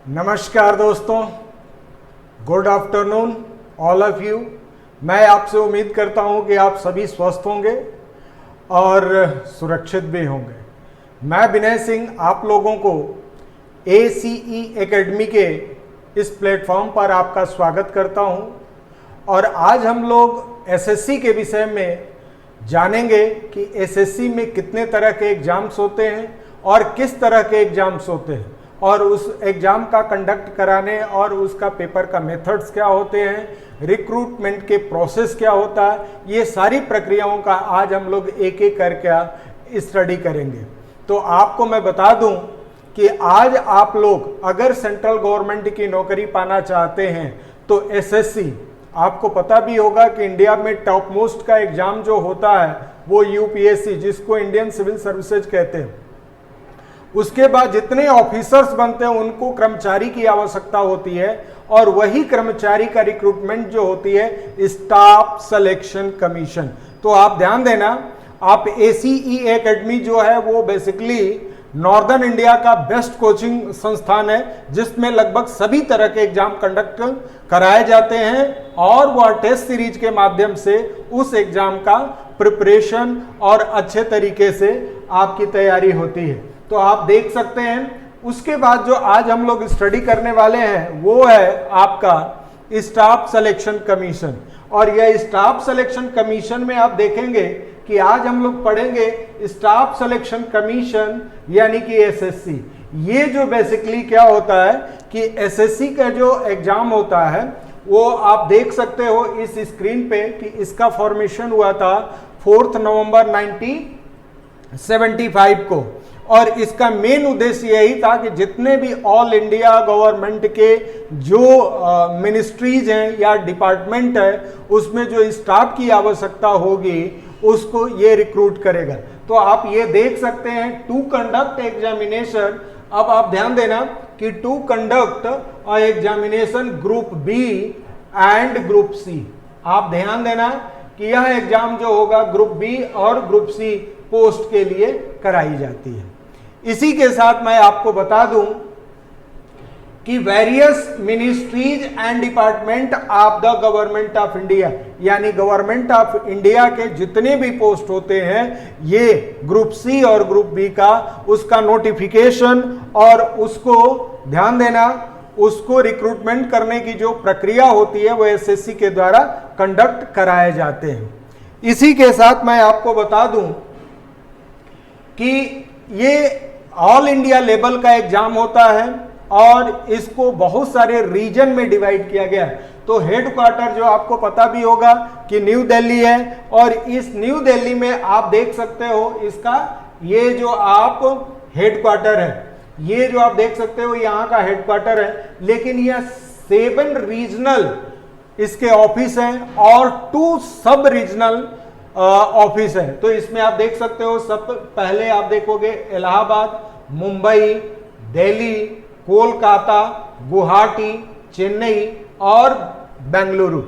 नमस्कार दोस्तों, good afternoon all of you. मैं आपसे उम्मीद करता हूं कि आप सभी स्वस्थ होंगे और सुरक्षित भी होंगे। मैं विनय सिंह आप लोगों को ACE एकेडमी के इस प्लेटफॉर्म पर आपका स्वागत करता हूं और आज हम लोग SSC के विषय में जानेंगे कि SSC में कितने तरह के एग्जाम्स होते हैं और किस तरह के एग्जाम्स होते हैं और उस एग्ज़ाम का कंडक्ट कराने और उसका पेपर का मेथड्स क्या होते हैं, रिक्रूटमेंट के प्रोसेस क्या होता है, ये सारी प्रक्रियाओं का आज हम लोग एक एक करके स्टडी करेंगे। तो आपको मैं बता दूं कि आज आप लोग अगर सेंट्रल गवर्नमेंट की नौकरी पाना चाहते हैं तो SSC, आपको पता भी होगा कि इंडिया में टॉप मोस्ट का एग्ज़ाम जो होता है वो UPSC, जिसको इंडियन सिविल सर्विसेज कहते हैं। उसके बाद जितने ऑफिसर्स बनते हैं उनको कर्मचारी की आवश्यकता होती है और वही कर्मचारी का रिक्रूटमेंट जो होती है स्टाफ सिलेक्शन कमीशन। तो आप ध्यान देना, आप ACE एकेडमी जो है वो बेसिकली नॉर्दर्न इंडिया का बेस्ट कोचिंग संस्थान है जिसमें लगभग सभी तरह के एग्जाम कंडक्ट कराए जाते हैं और वह टेस्ट सीरीज के माध्यम से उस एग्जाम का प्रिपरेशन और अच्छे तरीके से आपकी तैयारी होती है। तो आप देख सकते हैं। उसके बाद जो आज हम लोग स्टडी करने वाले हैं वो है आपका स्टाफ सिलेक्शन कमीशन। और यह स्टाफ सिलेक्शन कमीशन में आप देखेंगे कि आज हम लोग पढ़ेंगे स्टाफ सिलेक्शन कमीशन यानी कि SSC। ये जो बेसिकली क्या होता है कि SSC का जो एग्जाम होता है वो आप देख सकते हो इस स्क्रीन पे कि इसका फॉर्मेशन हुआ था 4 नवंबर 1975 को। और इसका मेन उद्देश्य यही था कि जितने भी ऑल इंडिया गवर्नमेंट के जो मिनिस्ट्रीज हैं या डिपार्टमेंट है उसमें जो स्टाफ की आवश्यकता होगी उसको ये रिक्रूट करेगा। तो आप ये देख सकते हैं टू कंडक्ट एग्जामिनेशन। अब आप ध्यान देना कि to conduct examination group B and group C। आप ध्यान देना कि यह एग्जाम जो होगा ग्रुप B और ग्रुप C पोस्ट के लिए कराई जाती है। इसी के साथ मैं आपको बता दूं कि various ministries and department of the government of India यानी गवर्नमेंट ऑफ इंडिया के जितने भी पोस्ट होते हैं ये ग्रुप C और ग्रुप B का उसका नोटिफिकेशन और उसको ध्यान देना उसको रिक्रूटमेंट करने की जो प्रक्रिया होती है वो SSC के द्वारा कंडक्ट कराए जाते हैं। इसी के साथ मैं आपको बता दूं कि ये ऑल इंडिया लेवल का एग्जाम होता है और इसको बहुत सारे रीजन में डिवाइड किया गया है। तो हेडक्वार्टर जो आपको पता भी होगा कि न्यू दिल्ली है और इस न्यू दिल्ली में आप देख सकते हो इसका ये जो आप हेडक्वार्टर है, ये जो आप देख सकते हो यहाँ का हेडक्वार्टर है। लेकिन यह 7 रीजनल इसके ऑफिस हैं और 2 सब रीजनल ऑफिस है। तो इसमें आप देख सकते हो सब पहले आप देखोगे इलाहाबाद, मुंबई, दिल्ली, कोलकाता, गुवाहाटी, चेन्नई और बेंगलुरु।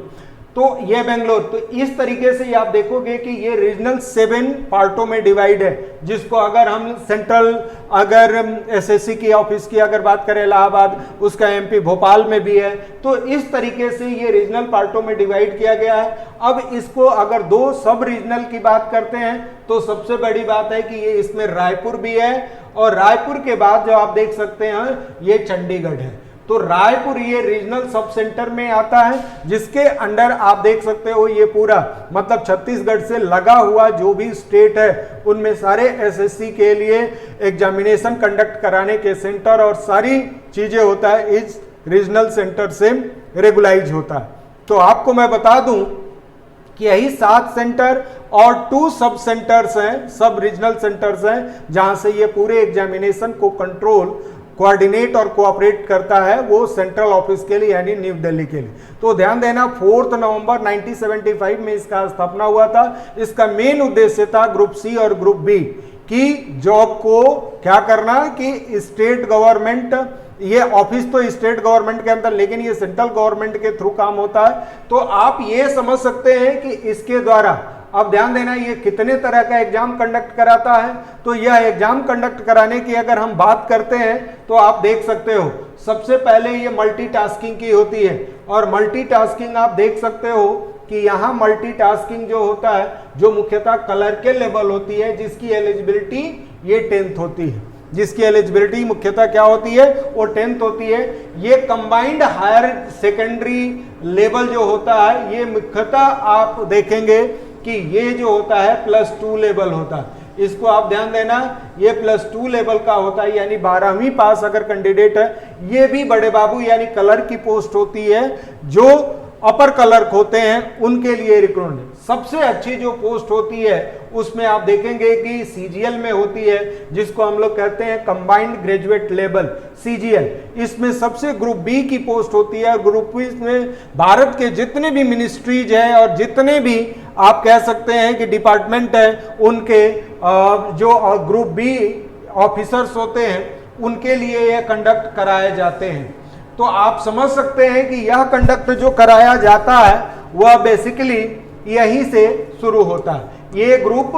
तो ये बेंगलोर, तो इस तरीके से आप देखोगे कि ये रीजनल 7 पार्टों में डिवाइड है जिसको अगर हम सेंट्रल अगर SSC की ऑफिस की अगर बात करें इलाहाबाद, उसका MP भोपाल में भी है। तो इस तरीके से ये रीजनल पार्टों में डिवाइड किया गया है। अब इसको अगर 2 सब रीजनल की बात करते हैं तो सबसे बड़ी बात है कि ये इसमें रायपुर भी है और रायपुर के बाद जो आप देख सकते हैं ये चंडीगढ़ है। तो रायपुर ये रीजनल सब सेंटर में आता है जिसके अंडर आप देख सकते हो ये पूरा मतलब छत्तीसगढ़ से लगा हुआ जो भी स्टेट है उनमें सारे SSC के लिए एग्जामिनेशन कंडक्ट कराने के सेंटर और सारी चीजें होता है इस रीजनल सेंटर से रेगुलाइज होता है। तो आपको मैं बता दूं कि यही 7 सेंटर और 2 सब सेंटर्स हैं, सब रीजनल सेंटर्स हैं जहां से ये पूरे एग्जामिनेशन को कंट्रोल कोऑर्डिनेट और कोऑपरेट करता है वो सेंट्रल ऑफिस के लिए यानी न्यू दिल्ली के लिए। तो ध्यान देना 4 नवंबर 1975 में इसका स्थापना हुआ था। इसका मेन उद्देश्य था ग्रुप C और ग्रुप B की जॉब को क्या करना कि स्टेट गवर्नमेंट, ये ऑफिस तो स्टेट गवर्नमेंट के अंदर लेकिन ये सेंट्रल गवर्नमेंट के थ्रू काम होता है। तो आप ये समझ सकते हैं कि इसके द्वारा अब ध्यान देना ये कितने तरह का एग्जाम कंडक्ट कराता है। तो यह एग्जाम कंडक्ट कराने की अगर हम बात करते हैं तो आप देख सकते हो सबसे पहले ये मल्टीटास्किंग की होती है, और मल्टीटास्किंग आप देख सकते हो कि यहाँ मल्टीटास्किंग जो होता है जो मुख्यतः कलर के लेवल होती है, जिसकी एलिजिबिलिटी ये 10th होती है, जिसकी एलिजिबिलिटी मुख्यतः क्या होती है वो 10th होती है। ये कंबाइंड हायर सेकेंडरी लेवल जो होता है ये मुख्यतः आप देखेंगे कि ये जो होता है +2 लेवल होता है। इसको आप ध्यान देना, ये +2 लेवल का होता है, यानी 12वीं पास अगर कैंडिडेट है, ये भी बड़े बाबू यानी कलर की पोस्ट होती है, जो अपर क्लर्क होते हैं उनके लिए रिक्रूटमेंट। सबसे अच्छी जो पोस्ट होती है उसमें आप देखेंगे कि सीजीएल में होती है, जिसको हम लोग कहते हैं कंबाइंड ग्रेजुएट लेवल सीजीएल। इसमें सबसे ग्रुप बी की पोस्ट होती है। ग्रुप बी में भारत के जितने भी मिनिस्ट्रीज हैं और जितने भी आप कह सकते हैं कि डिपार्टमेंट है, उनके जो ग्रुप बी ऑफिसर्स होते हैं उनके लिए ये कंडक्ट कराए जाते हैं। तो आप समझ सकते हैं कि यह कंडक्ट जो कराया जाता है वह बेसिकली यहीं से शुरू होता है। ये ग्रुप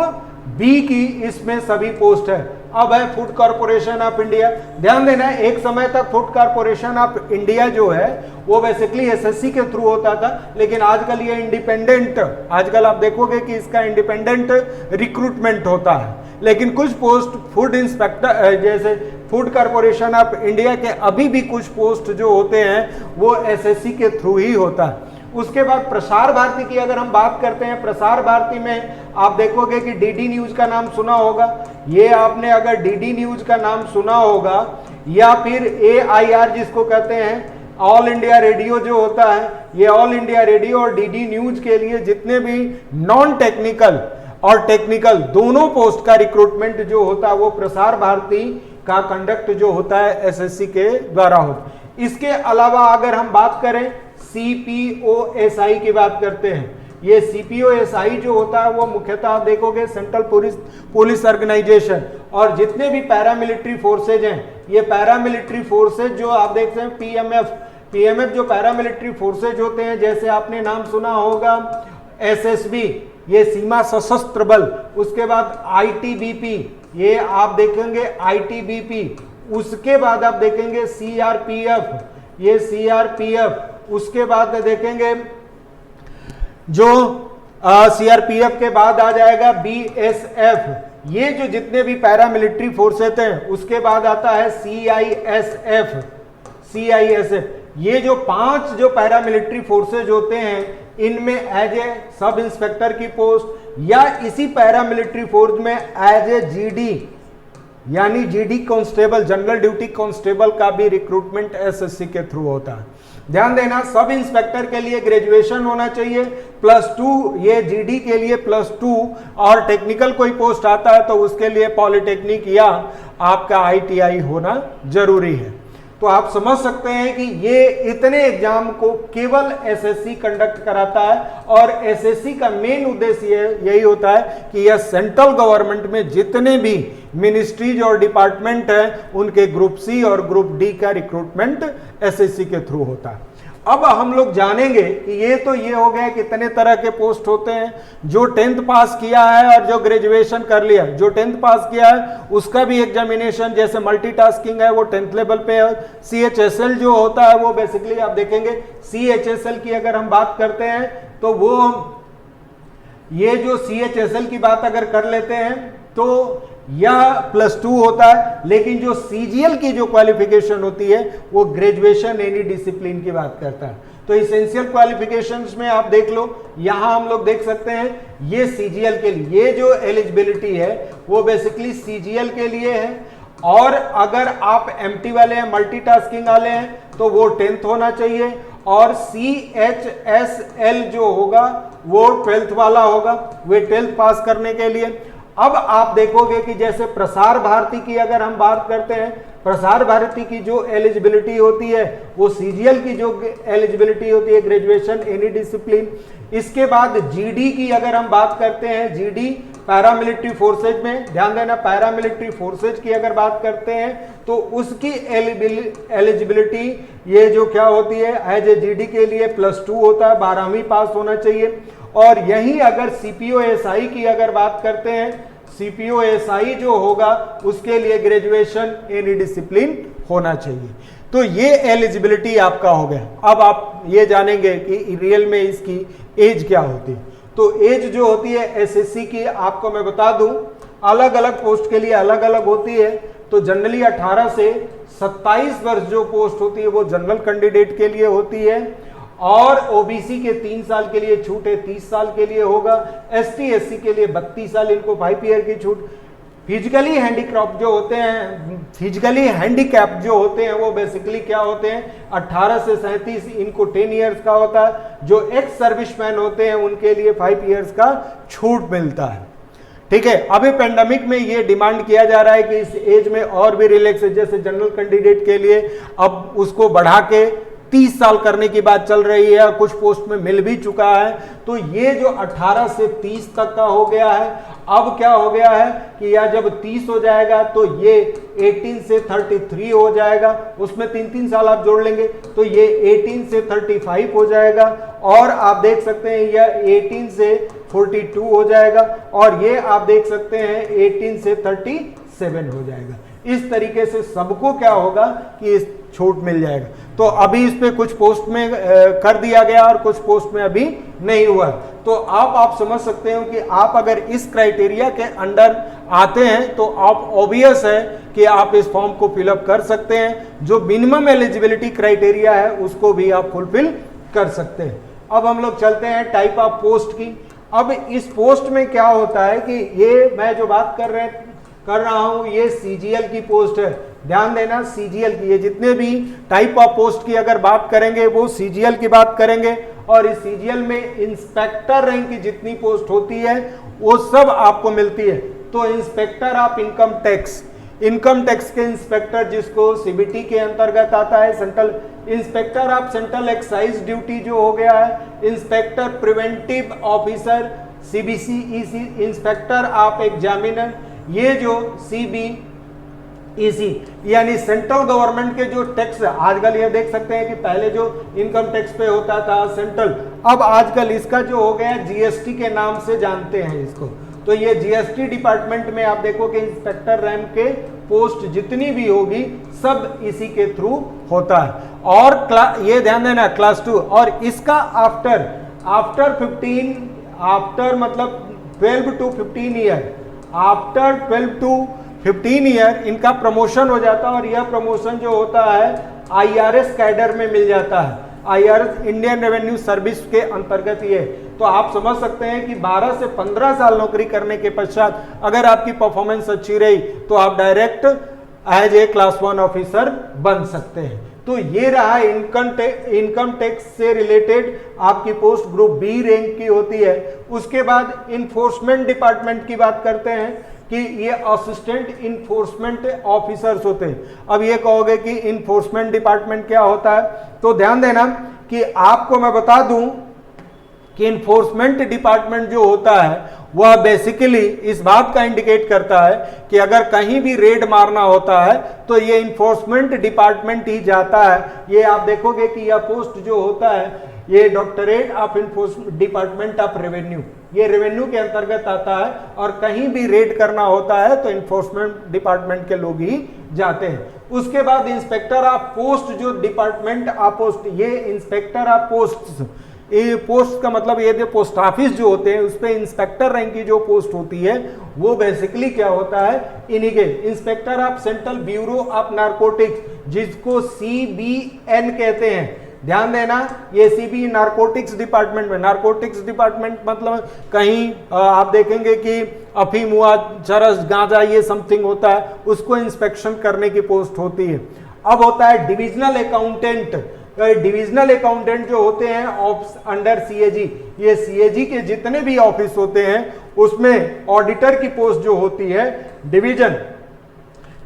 बी की इसमें सभी पोस्ट है। अब है फूड कॉर्पोरेशन ऑफ इंडिया। ध्यान देना है एक समय तक फूड कॉर्पोरेशन ऑफ इंडिया जो है वो बेसिकली एसएससी के थ्रू होता था, लेकिन आजकल ये इंडिपेंडेंट, आजकल आप देखोगे कि इसका इंडिपेंडेंट रिक्रूटमेंट होता है। लेकिन कुछ पोस्ट फूड इंस्पेक्टर जैसे फूड कॉर्पोरेशन ऑफ इंडिया के अभी भी कुछ पोस्ट जो होते हैं वो एसएससी के थ्रू ही होता है। उसके बाद प्रसार भारती की अगर हम बात करते हैं, प्रसार भारती में आप देखोगे कि डीडी न्यूज का नाम सुना होगा। ये आपने अगर डीडी न्यूज का नाम सुना होगा या फिर AIR जिसको कहते हैं ऑल इंडिया रेडियो जो होता है, ये ऑल इंडिया रेडियो और डीडी न्यूज के लिए जितने भी नॉन टेक्निकल और टेक्निकल दोनों पोस्ट का रिक्रूटमेंट जो होता है वो प्रसार भारती का कंडक्ट जो होता है एसएससी के द्वारा होता है। इसके अलावा अगर हम बात करें CPOSI की बात करते हैं, ये CPOSI जो होता है वो मुख्यतः आप देखोगे सेंट्रल पुलिस ऑर्गेनाइजेशन और जितने भी पैरामिलिट्री फोर्सेज हैं, ये पैरामिलिट्री फोर्सेज जो आप देखते हैं PMF जो पैरामिलिट्री फोर्सेज होते हैं, जैसे आपने नाम सुना होगा SSB ये सीमा सशस्त्र बल, उसके बाद ITBP ये आप देखेंगे ITBP, उसके बाद आप देखेंगे CRPF ये CRPF, उसके बाद देखेंगे जो CRPF के बाद आ जाएगा BSF, ये जो जितने भी पैरामिलिट्री फोर्सेस हैं। उसके बाद आता है CISF, ये जो 5 जो पैरामिलिट्री फोर्सेज होते हैं इनमें एज ए सब इंस्पेक्टर की पोस्ट या इसी पैरामिलिट्री फोर्स में एज ए GD यानी GD constable general duty constable का भी रिक्रूटमेंट एसएससी के थ्रू होता है। ध्यान देना सब इंस्पेक्टर के लिए ग्रेजुएशन होना चाहिए +2, ये GD के लिए +2 और टेक्निकल कोई पोस्ट आता है तो उसके लिए पॉलिटेक्निक या आपका ITI होना जरूरी है। तो आप समझ सकते हैं कि ये इतने एग्जाम को केवल एसएससी कंडक्ट कराता है और एसएससी का मेन उद्देश्य यही होता है कि यह सेंट्रल गवर्नमेंट में जितने भी मिनिस्ट्रीज और डिपार्टमेंट हैं उनके ग्रुप सी और ग्रुप डी का रिक्रूटमेंट एसएससी के थ्रू होता है। अब हम लोग जानेंगे कि ये तो ये हो गया कितने तरह के पोस्ट होते हैं, जो 10th पास किया है और जो ग्रेजुएशन कर लिया। जो 10th पास किया है उसका भी एग्जामिनेशन जैसे मल्टीटास्किंग है वो 10th लेवल पे है। CHSL जो होता है वो बेसिकली आप देखेंगे CHSL की अगर हम बात करते हैं तो वो ये जो CHSL की बात अगर कर लेते हैं तो यह +2 होता है, लेकिन जो CGL की जो क्वालिफिकेशन होती है वो ग्रेजुएशन एनी डिसिप्लिन की बात करता है। तो इसेंशियल क्वालिफिकेशंस में आप देख लो, यहां हम लोग देख सकते हैं ये CGL के लिए ये जो एलिजिबिलिटी है वो बेसिकली CGL के लिए है। और अगर आप MT वाले हैं मल्टीटास्किंग वाले हैं तो वो 10th होना चाहिए और CHSL जो होगा वो 12th वाला होगा, वे 12th पास करने के लिए। अब आप देखोगे कि जैसे प्रसार भारती की अगर हम बात करते हैं, प्रसार भारती की जो एलिजिबिलिटी होती है वो CGL की जो एलिजिबिलिटी होती है ग्रेजुएशन एनी डिसिप्लिन। इसके बाद GD की अगर हम बात करते हैं, GD पैरामिलिट्री फोर्सेज में, ध्यान देना पैरामिलिट्री फोर्सेज की अगर बात करते हैं तो उसकी एलिजिबिलिटी ये जो क्या होती है एज ए GD के लिए +2 होता है, 12वीं पास होना चाहिए। और यही अगर सीपीओ एसआई की अगर बात करते हैं, सीपीओ एसआई जो होगा उसके लिए ग्रेजुएशन एनी डिसिप्लिन होना चाहिए। तो ये एलिजिबिलिटी आपका हो गया। अब आप ये जानेंगे कि रियल में इसकी एज क्या होती है। तो एज जो होती है एसएससी की, आपको मैं बता दूं, अलग अलग पोस्ट के लिए अलग अलग होती है। तो जनरली 18 से 27 वर्ष जो पोस्ट होती है वो जनरल कैंडिडेट के लिए होती है, और ओबीसी के 3 साल के लिए छूट है, 30 साल के लिए होगा। एसटी एससी के लिए 32 साल, इनको 5 ईयर की छूट। फिजिकली हैंडीक्रैफ्ट जो होते हैं, फिजिकली हैंडीकैप जो होते हैं वो बेसिकली क्या होते हैं, 18 से 37, इनको 10 इयर्स का होता है। जो एक्स सर्विसमैन होते हैं उनके लिए 5 इयर्स का छूट मिलता है। ठीक है, अभी पेंडेमिक में ये डिमांड किया जा रहा है कि इस एज में और भी रिलैक्स है, जैसे जनरल कैंडिडेट के लिए अब उसको बढ़ा के 30 साल करने की बात चल रही है, कुछ पोस्ट में मिल भी चुका है। तो ये जो 18 से 30 तक का हो गया है, अब क्या हो गया है कि या जब 30 हो जाएगा तो ये 18 से 33 हो जाएगा, उसमें 3-3 साल आप जोड़ लेंगे तो ये 18 से 35 हो जाएगा, और आप देख सकते हैं यह 18 से 42 हो जाएगा, और ये आप देख सकते हैं 18 से 37 हो जाएगा। इस तरीके से सबको क्या होगा कि इस छूट मिल जाएगा। तो अभी इस पे कुछ पोस्ट में कर दिया गया और कुछ पोस्ट में अभी नहीं हुआ। तो आप समझ सकते हो कि आप अगर इस क्राइटेरिया के अंडर आते हैं तो आप ऑब्वियस है कि आप इस फॉर्म को फिलअप कर सकते हैं। जो मिनिमम एलिजिबिलिटी क्राइटेरिया है उसको भी आप फुलफिल कर सकते हैं। अब हम लोग चलते हैं टाइप ऑफ पोस्ट की। अब इस पोस्ट में क्या होता है कि ये मैं जो बात कर रहा हूं ये सीजीएल की पोस्ट है। ध्यान देना, सीजीएल की, ये जितने भी टाइप ऑफ पोस्ट की अगर बात करेंगे वो सीजीएल की बात करेंगे, और इस सीजीएल में इंस्पेक्टर रैंक की जितनी पोस्ट होती है वो सब आपको मिलती है। तो इंस्पेक्टर ऑफ इनकम टैक्स के इंस्पेक्टर जिसको सीबीटी के अंतर्गत आता है, central inspector of central excise duty जो हो गया है, inspector preventive officer CBC, inspector of examiner, ये जो सीबीईसी यानी सेंट्रल गवर्नमेंट के जो टैक्स, आजकल ये देख सकते हैं कि पहले जो इनकम टैक्स पे होता था सेंट्रल, अब आजकल इसका जो हो गया जीएसटी के नाम से जानते हैं इसको। तो ये जीएसटी डिपार्टमेंट में आप देखो कि इंस्पेक्टर रैंक के पोस्ट जितनी भी होगी सब इसी के थ्रू होता है। और ये ध्यान देना क्लास 2, और इसका after 12 to 15 year, after 12 to 15 year इनका प्रमोशन हो जाता है, और यह प्रमोशन जो होता है आईआरएस कैडर में मिल जाता है। आईआरएस इंडियन रेवेन्यू सर्विस के अंतर्गत ये। तो आप समझ सकते हैं कि 12 से 15 साल नौकरी करने के पश्चात अगर आपकी परफॉर्मेंस अच्छी रही तो आप direct as a class 1 officer बन सकते हैं। तो ये रहा इनकम टैक्स से रिलेटेड आपकी पोस्ट ग्रुप बी रैंक की होती है। उसके बाद इन्फोर्समेंट डिपार्टमेंट की बात करते हैं कि ये असिस्टेंट इन्फोर्समेंट ऑफिसर्स होते हैं। अब ये कहोगे कि इन्फोर्समेंट डिपार्टमेंट क्या होता है, तो ध्यान देना कि आपको मैं बता दूं कि इन्फोर्समेंट डिपार्टमेंट जो होता है वह बेसिकली इस बात का इंडिकेट करता है कि अगर कहीं भी रेड मारना होता है तो ये इन्फोर्समेंट डिपार्टमेंट ही जाता है। ये आप देखोगे कि यह पोस्ट जो होता है ये directorate of enforcement department of revenue, ये रेवेन्यू के अंतर्गत आता है, और कहीं भी रेड करना होता है तो इन्फोर्समेंट डिपार्टमेंट के लोग ही जाते हैं। उसके बाद इंस्पेक्टर ऑफ पोस्ट जो डिपार्टमेंट ऑफ पोस्ट, ये इंस्पेक्टर ऑफ पोस्ट, ये पोस्ट का मतलब ये जो पोस्ट ऑफिस जो होते हैं उस पर इंस्पेक्टर रैंक की जो पोस्ट होती है वो बेसिकली क्या होता है, इन्हीं के inspector of central bureau of narcotics जिसको CBN कहते हैं। ध्यान देना, ये सीबी नारकोटिक्स डिपार्टमेंट में, नारकोटिक्स डिपार्टमेंट मतलब कहीं आप देखेंगे कि अफीम हुआ, चरस, गांजा, ये समथिंग होता है, उसको इंस्पेक्शन करने की पोस्ट होती है। अब होता है डिविजनल अकाउंटेंट। डिविजनल अकाउंटेंट जो होते हैं अंडर सीएजी, ये सीएजी के जितने भी ऑफिस होते हैं उसमें ऑडिटर की पोस्ट जो होती है, डिवीजन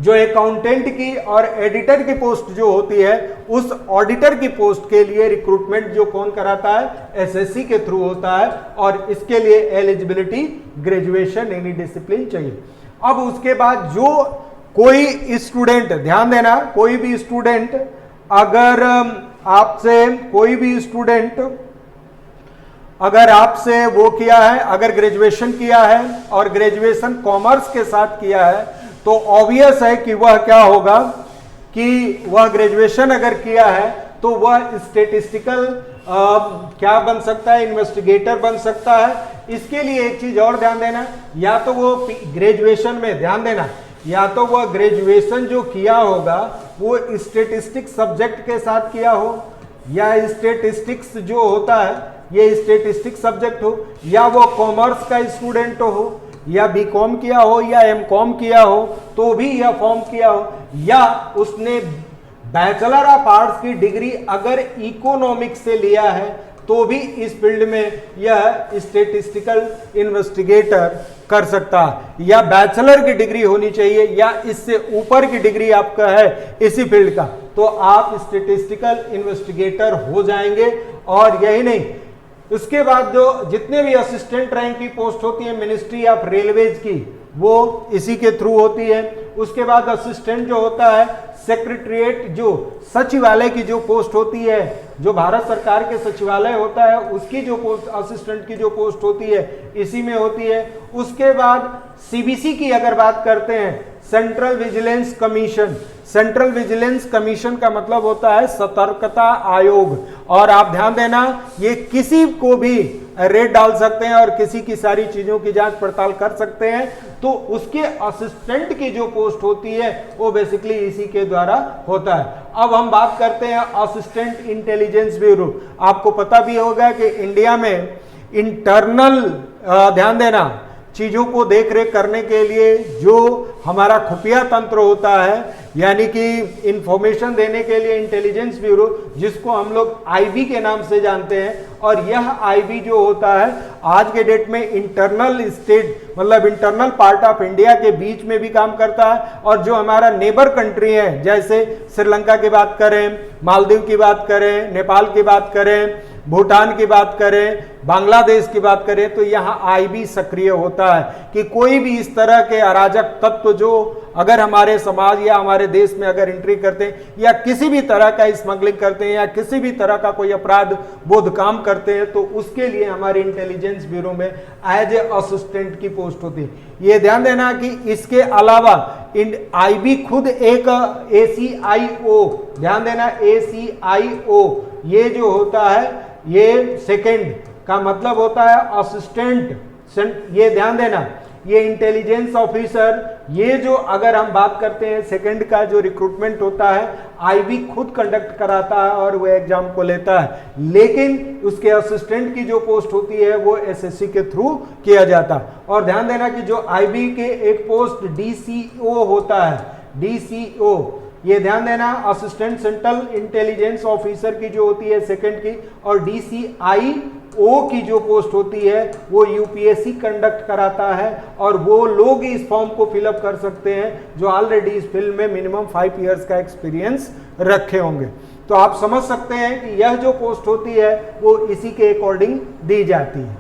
जो अकाउंटेंट की और एडिटर की पोस्ट जो होती है, उस ऑडिटर की पोस्ट के लिए रिक्रूटमेंट जो कौन कराता है, एसएससी के थ्रू होता है, और इसके लिए एलिजिबिलिटी ग्रेजुएशन एनी डिसिप्लिन चाहिए। अब उसके बाद जो कोई स्टूडेंट, ध्यान देना, कोई भी स्टूडेंट अगर आपसे कोई भी स्टूडेंट अगर आपसे वो किया है, अगर ग्रेजुएशन किया है और ग्रेजुएशन कॉमर्स के साथ किया है, तो ऑब्वियस है कि वह क्या होगा कि वह ग्रेजुएशन अगर किया है तो वह स्टेटिस्टिकल क्या बन सकता है, इन्वेस्टिगेटर बन सकता है। इसके लिए एक चीज और ध्यान देना, या तो वो ग्रेजुएशन में ध्यान देना, या तो वह ग्रेजुएशन जो किया होगा वो स्टेटिस्टिक्स सब्जेक्ट के साथ किया हो, या स्टेटिस्टिक्स जो होता है ये स्टेटिस्टिक्स सब्जेक्ट हो, या वो कॉमर्स का स्टूडेंट हो, या बीकॉम किया हो या एमकॉम किया हो तो भी यह फॉर्म किया हो, या उसने बैचलर ऑफ आर्ट्स की डिग्री अगर इकोनॉमिक्स से लिया है तो भी इस फील्ड में यह स्टेटिस्टिकल इन्वेस्टिगेटर कर सकता है। या बैचलर की डिग्री होनी चाहिए या इससे ऊपर की डिग्री आपका है इसी फील्ड का, तो आप स्टेटिस्टिकल इन्वेस्टिगेटर हो जाएंगे। और यही नहीं, उसके बाद जो जितने भी असिस्टेंट रैंक की पोस्ट होती है मिनिस्ट्री ऑफ रेलवेज की, वो इसी के थ्रू होती है। उसके बाद असिस्टेंट जो होता है सेक्रेटरीट, जो सचिवालय की जो पोस्ट होती है, जो भारत सरकार के सचिवालय होता है उसकी जो पोस्ट, असिस्टेंट की जो पोस्ट होती है इसी में होती है। उसके बाद सीबीसी की अगर बात करते हैं, central vigilance commission, central vigilance commission का मतलब होता है सतर्कता आयोग। और आप ध्यान देना, ये किसी को भी रेड डाल सकते हैं और किसी की सारी चीजों की जांच पड़ताल कर सकते हैं। तो उसके असिस्टेंट की जो पोस्ट होती है वो बेसिकली इसी के द्वारा होता है। अब हम बात करते हैं असिस्टेंट इंटेलिजेंस ब्यूरो। आपको पता भी होगा कि इंडिया में इंटरनल ध्यान देना चीजों को देख रेख करने के लिए जो हमारा खुफिया तंत्र होता है, यानी कि इंफॉर्मेशन देने के लिए इंटेलिजेंस ब्यूरो, जिसको हम लोग आईबी के नाम से जानते हैं। और यह आईबी जो होता है आज के डेट में इंटरनल स्टेट मतलब इंटरनल पार्ट ऑफ इंडिया के बीच में भी काम करता है। और जो हमारा नेबर कंट्री है, जैसे श्रीलंका की बात करें, मालदीव की बात करें, नेपाल की बात करें, भूटान की बात करें, बांग्लादेश की बात करें, तो यहाँ आईबी सक्रिय होता है कि कोई भी इस तरह के अराजक तत्व जो अगर हमारे समाज या हमारे देश में अगर एंट्री करते हैं या किसी भी तरह का स्मगलिंग करते हैं या किसी भी तरह का कोई अपराध बोध काम करते हैं, तो उसके लिए हमारे इंटेलिजेंस ब्यूरो में एज ए असिस्टेंट की पोस्ट होती है। ये ध्यान देना कि इसके अलावा आईबी खुद एक ACIO, ध्यान देना ACIO, ये जो होता है ये सेकंड का मतलब होता है असिस्टेंट, ये ध्यान देना, ये इंटेलिजेंस ऑफिसर, ये जो अगर हम बात करते हैं सेकंड का जो रिक्रूटमेंट होता है आईबी खुद कंडक्ट कराता है और वो एग्जाम को लेता है, लेकिन उसके असिस्टेंट की जो पोस्ट होती है वो एसएससी के थ्रू किया जाता है। और ध्यान देना कि जो आईबी के एक पोस्ट DCO होता है, DCO, ये ध्यान देना, असिस्टेंट सेंट्रल इंटेलिजेंस ऑफिसर की जो होती है सेकंड की, और DCIO की जो पोस्ट होती है वो यूपीएससी कंडक्ट कराता है। और वो लोग इस फॉर्म को फिलअप कर सकते हैं जो ऑलरेडी इस फील्ड में मिनिमम 5 इयर्स का एक्सपीरियंस रखे होंगे। तो आप समझ सकते हैं कि यह जो पोस्ट होती है वो इसी के अकॉर्डिंग दी जाती है।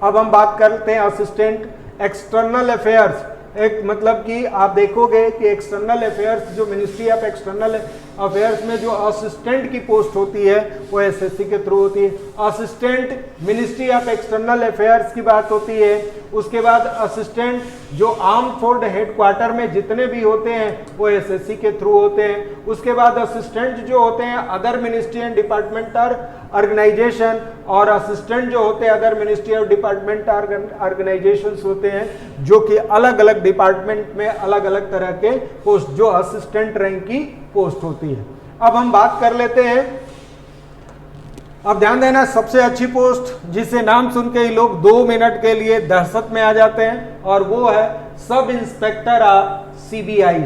अब हम बात करते हैं असिस्टेंट एक्सटर्नल अफेयर्स। एक मतलब कि आप देखोगे कि एक्सटर्नल अफेयर्स, जो मिनिस्ट्री ऑफ एक्सटर्नल अफेयर्स में जो असिस्टेंट की पोस्ट होती है वो एसएससी के थ्रू होती है। Assistant ministry of external affairs की बात होती है। उसके बाद असिस्टेंट जो आर्म फोर्स हेडक्वार्टर में जितने भी होते हैं वो एसएससी के थ्रू होते हैं। उसके बाद असिस्टेंट जो होते हैं other ministry and departmental organization, और असिस्टेंट जो होते हैं अदर मिनिस्ट्री और डिपार्टमेंट ऑर्गेनाइजेशंस होते हैं जो कि अलग अलग डिपार्टमेंट में अलग अलग तरह के पोस्ट जो असिस्टेंट रैंक की पोस्ट होती है। अब हम बात कर लेते हैं, अब ध्यान देना, सबसे अच्छी पोस्ट जिसे नाम सुन के ही लोग 2 मिनट के लिए दहशत में आ जाते हैं, और वो है sub inspector of CBI,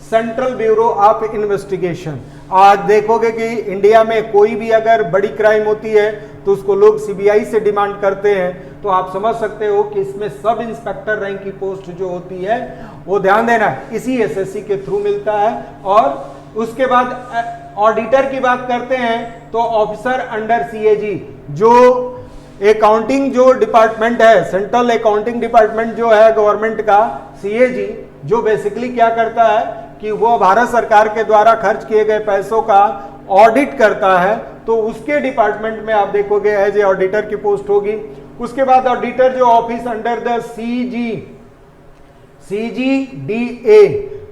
central bureau of investigation. आज देखोगे कि इंडिया में कोई भी अगर बड़ी क्राइम होती है तो उसको लोग CBI से डिमांड करते हैं। तो आप समझ सकते हो कि इसमें सब इंस्पेक्टर रैंक की पोस्ट जो होती है वो ध्यान देना इसी एसएससी के थ्रू मिलता है। और उसके बाद ऑडिटर की बात करते हैं तो ऑफिसर अंडर CAG, जो अकाउंटिंग जो डिपार्टमेंट है, सेंट्रल अकाउंटिंग डिपार्टमेंट जो है गवर्नमेंट का, CAG, जो बेसिकली क्या करता है कि वो भारत सरकार के द्वारा खर्च किए गए पैसों का ऑडिट करता है तो उसके डिपार्टमेंट में आप देखोगे एज ए ऑडिटर की पोस्ट होगी। उसके बाद ऑडिटर जो ऑफिस अंडर द CGDA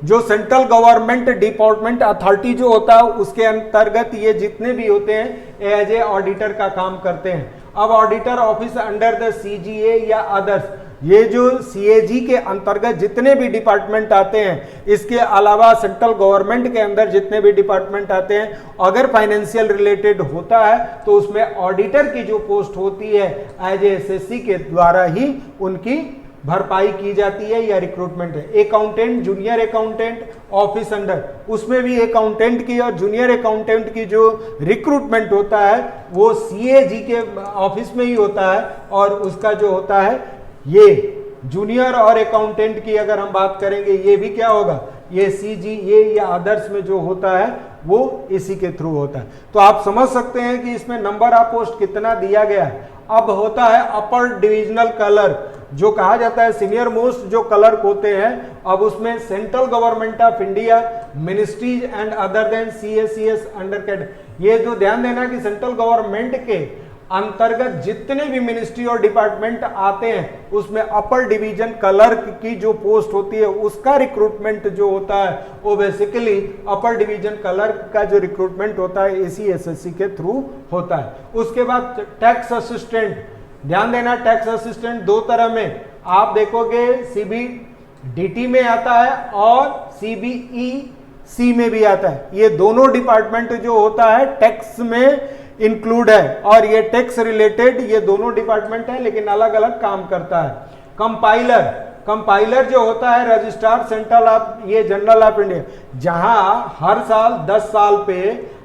जो सेंट्रल गवर्नमेंट डिपार्टमेंट अथॉरिटी जो होता है उसके अंतर्गत ये जितने भी होते हैं एज ए ऑडिटर का काम करते हैं। अब auditor office under the CGA या अदर्स, ये जो CAG के अंतर्गत जितने भी डिपार्टमेंट आते हैं, इसके अलावा सेंट्रल गवर्नमेंट के अंदर जितने भी डिपार्टमेंट आते हैं, अगर फाइनेंशियल रिलेटेड होता है तो उसमें ऑडिटर की जो पोस्ट होती है एज ए SSC के द्वारा ही उनकी भरपाई की जाती है या रिक्रूटमेंट है। Accountant, junior accountant office under, उसमें भी अकाउंटेंट की और जूनियर अकाउंटेंट की जो रिक्रूटमेंट होता है वो CAG के ऑफिस में ही होता है। और उसका जो होता है ये जूनियर और अकाउंटेंट की अगर हम बात करेंगे, ये भी क्या होगा, ये CGA या अदर्स में जो होता है वो इसी के थ्रू होता है। तो आप समझ सकते हैं कि इसमें नंबर ऑफ पोस्ट कितना दिया गया है। अब होता है अपर डिविजनल क्लर्क, जो कहा जाता है सीनियर मोस्ट जो क्लर्क होते हैं। अब उसमें central government of India, ministries and other than CSCS under cadre, ये जो ध्यान देना कि सेंट्रल गवर्नमेंट के अंतर्गत जितने भी मिनिस्ट्री और डिपार्टमेंट आते हैं उसमें अपर डिवीजन क्लर्क की जो पोस्ट होती है उसका रिक्रूटमेंट जो होता है वो बेसिकली अपर डिवीजन क्लर्क का जो रिक्रूटमेंट होता है इसी SSC के थ्रू होता है। उसके बाद टैक्स असिस्टेंट, ध्यान देना टैक्स असिस्टेंट दो तरह में आप देखोगे, CBDT में आता है और CBEC में भी आता है। ये दोनों डिपार्टमेंट जो होता है टैक्स में इंक्लूड है और ये टैक्स रिलेटेड ये दोनों डिपार्टमेंट है लेकिन अलग अलग काम करता है। कंपाइलर, कंपाइलर जो होता है रजिस्ट्रार सेंट्रल ऑफ ये जनरल ऑफ इंडिया, जहां हर साल 10 साल पे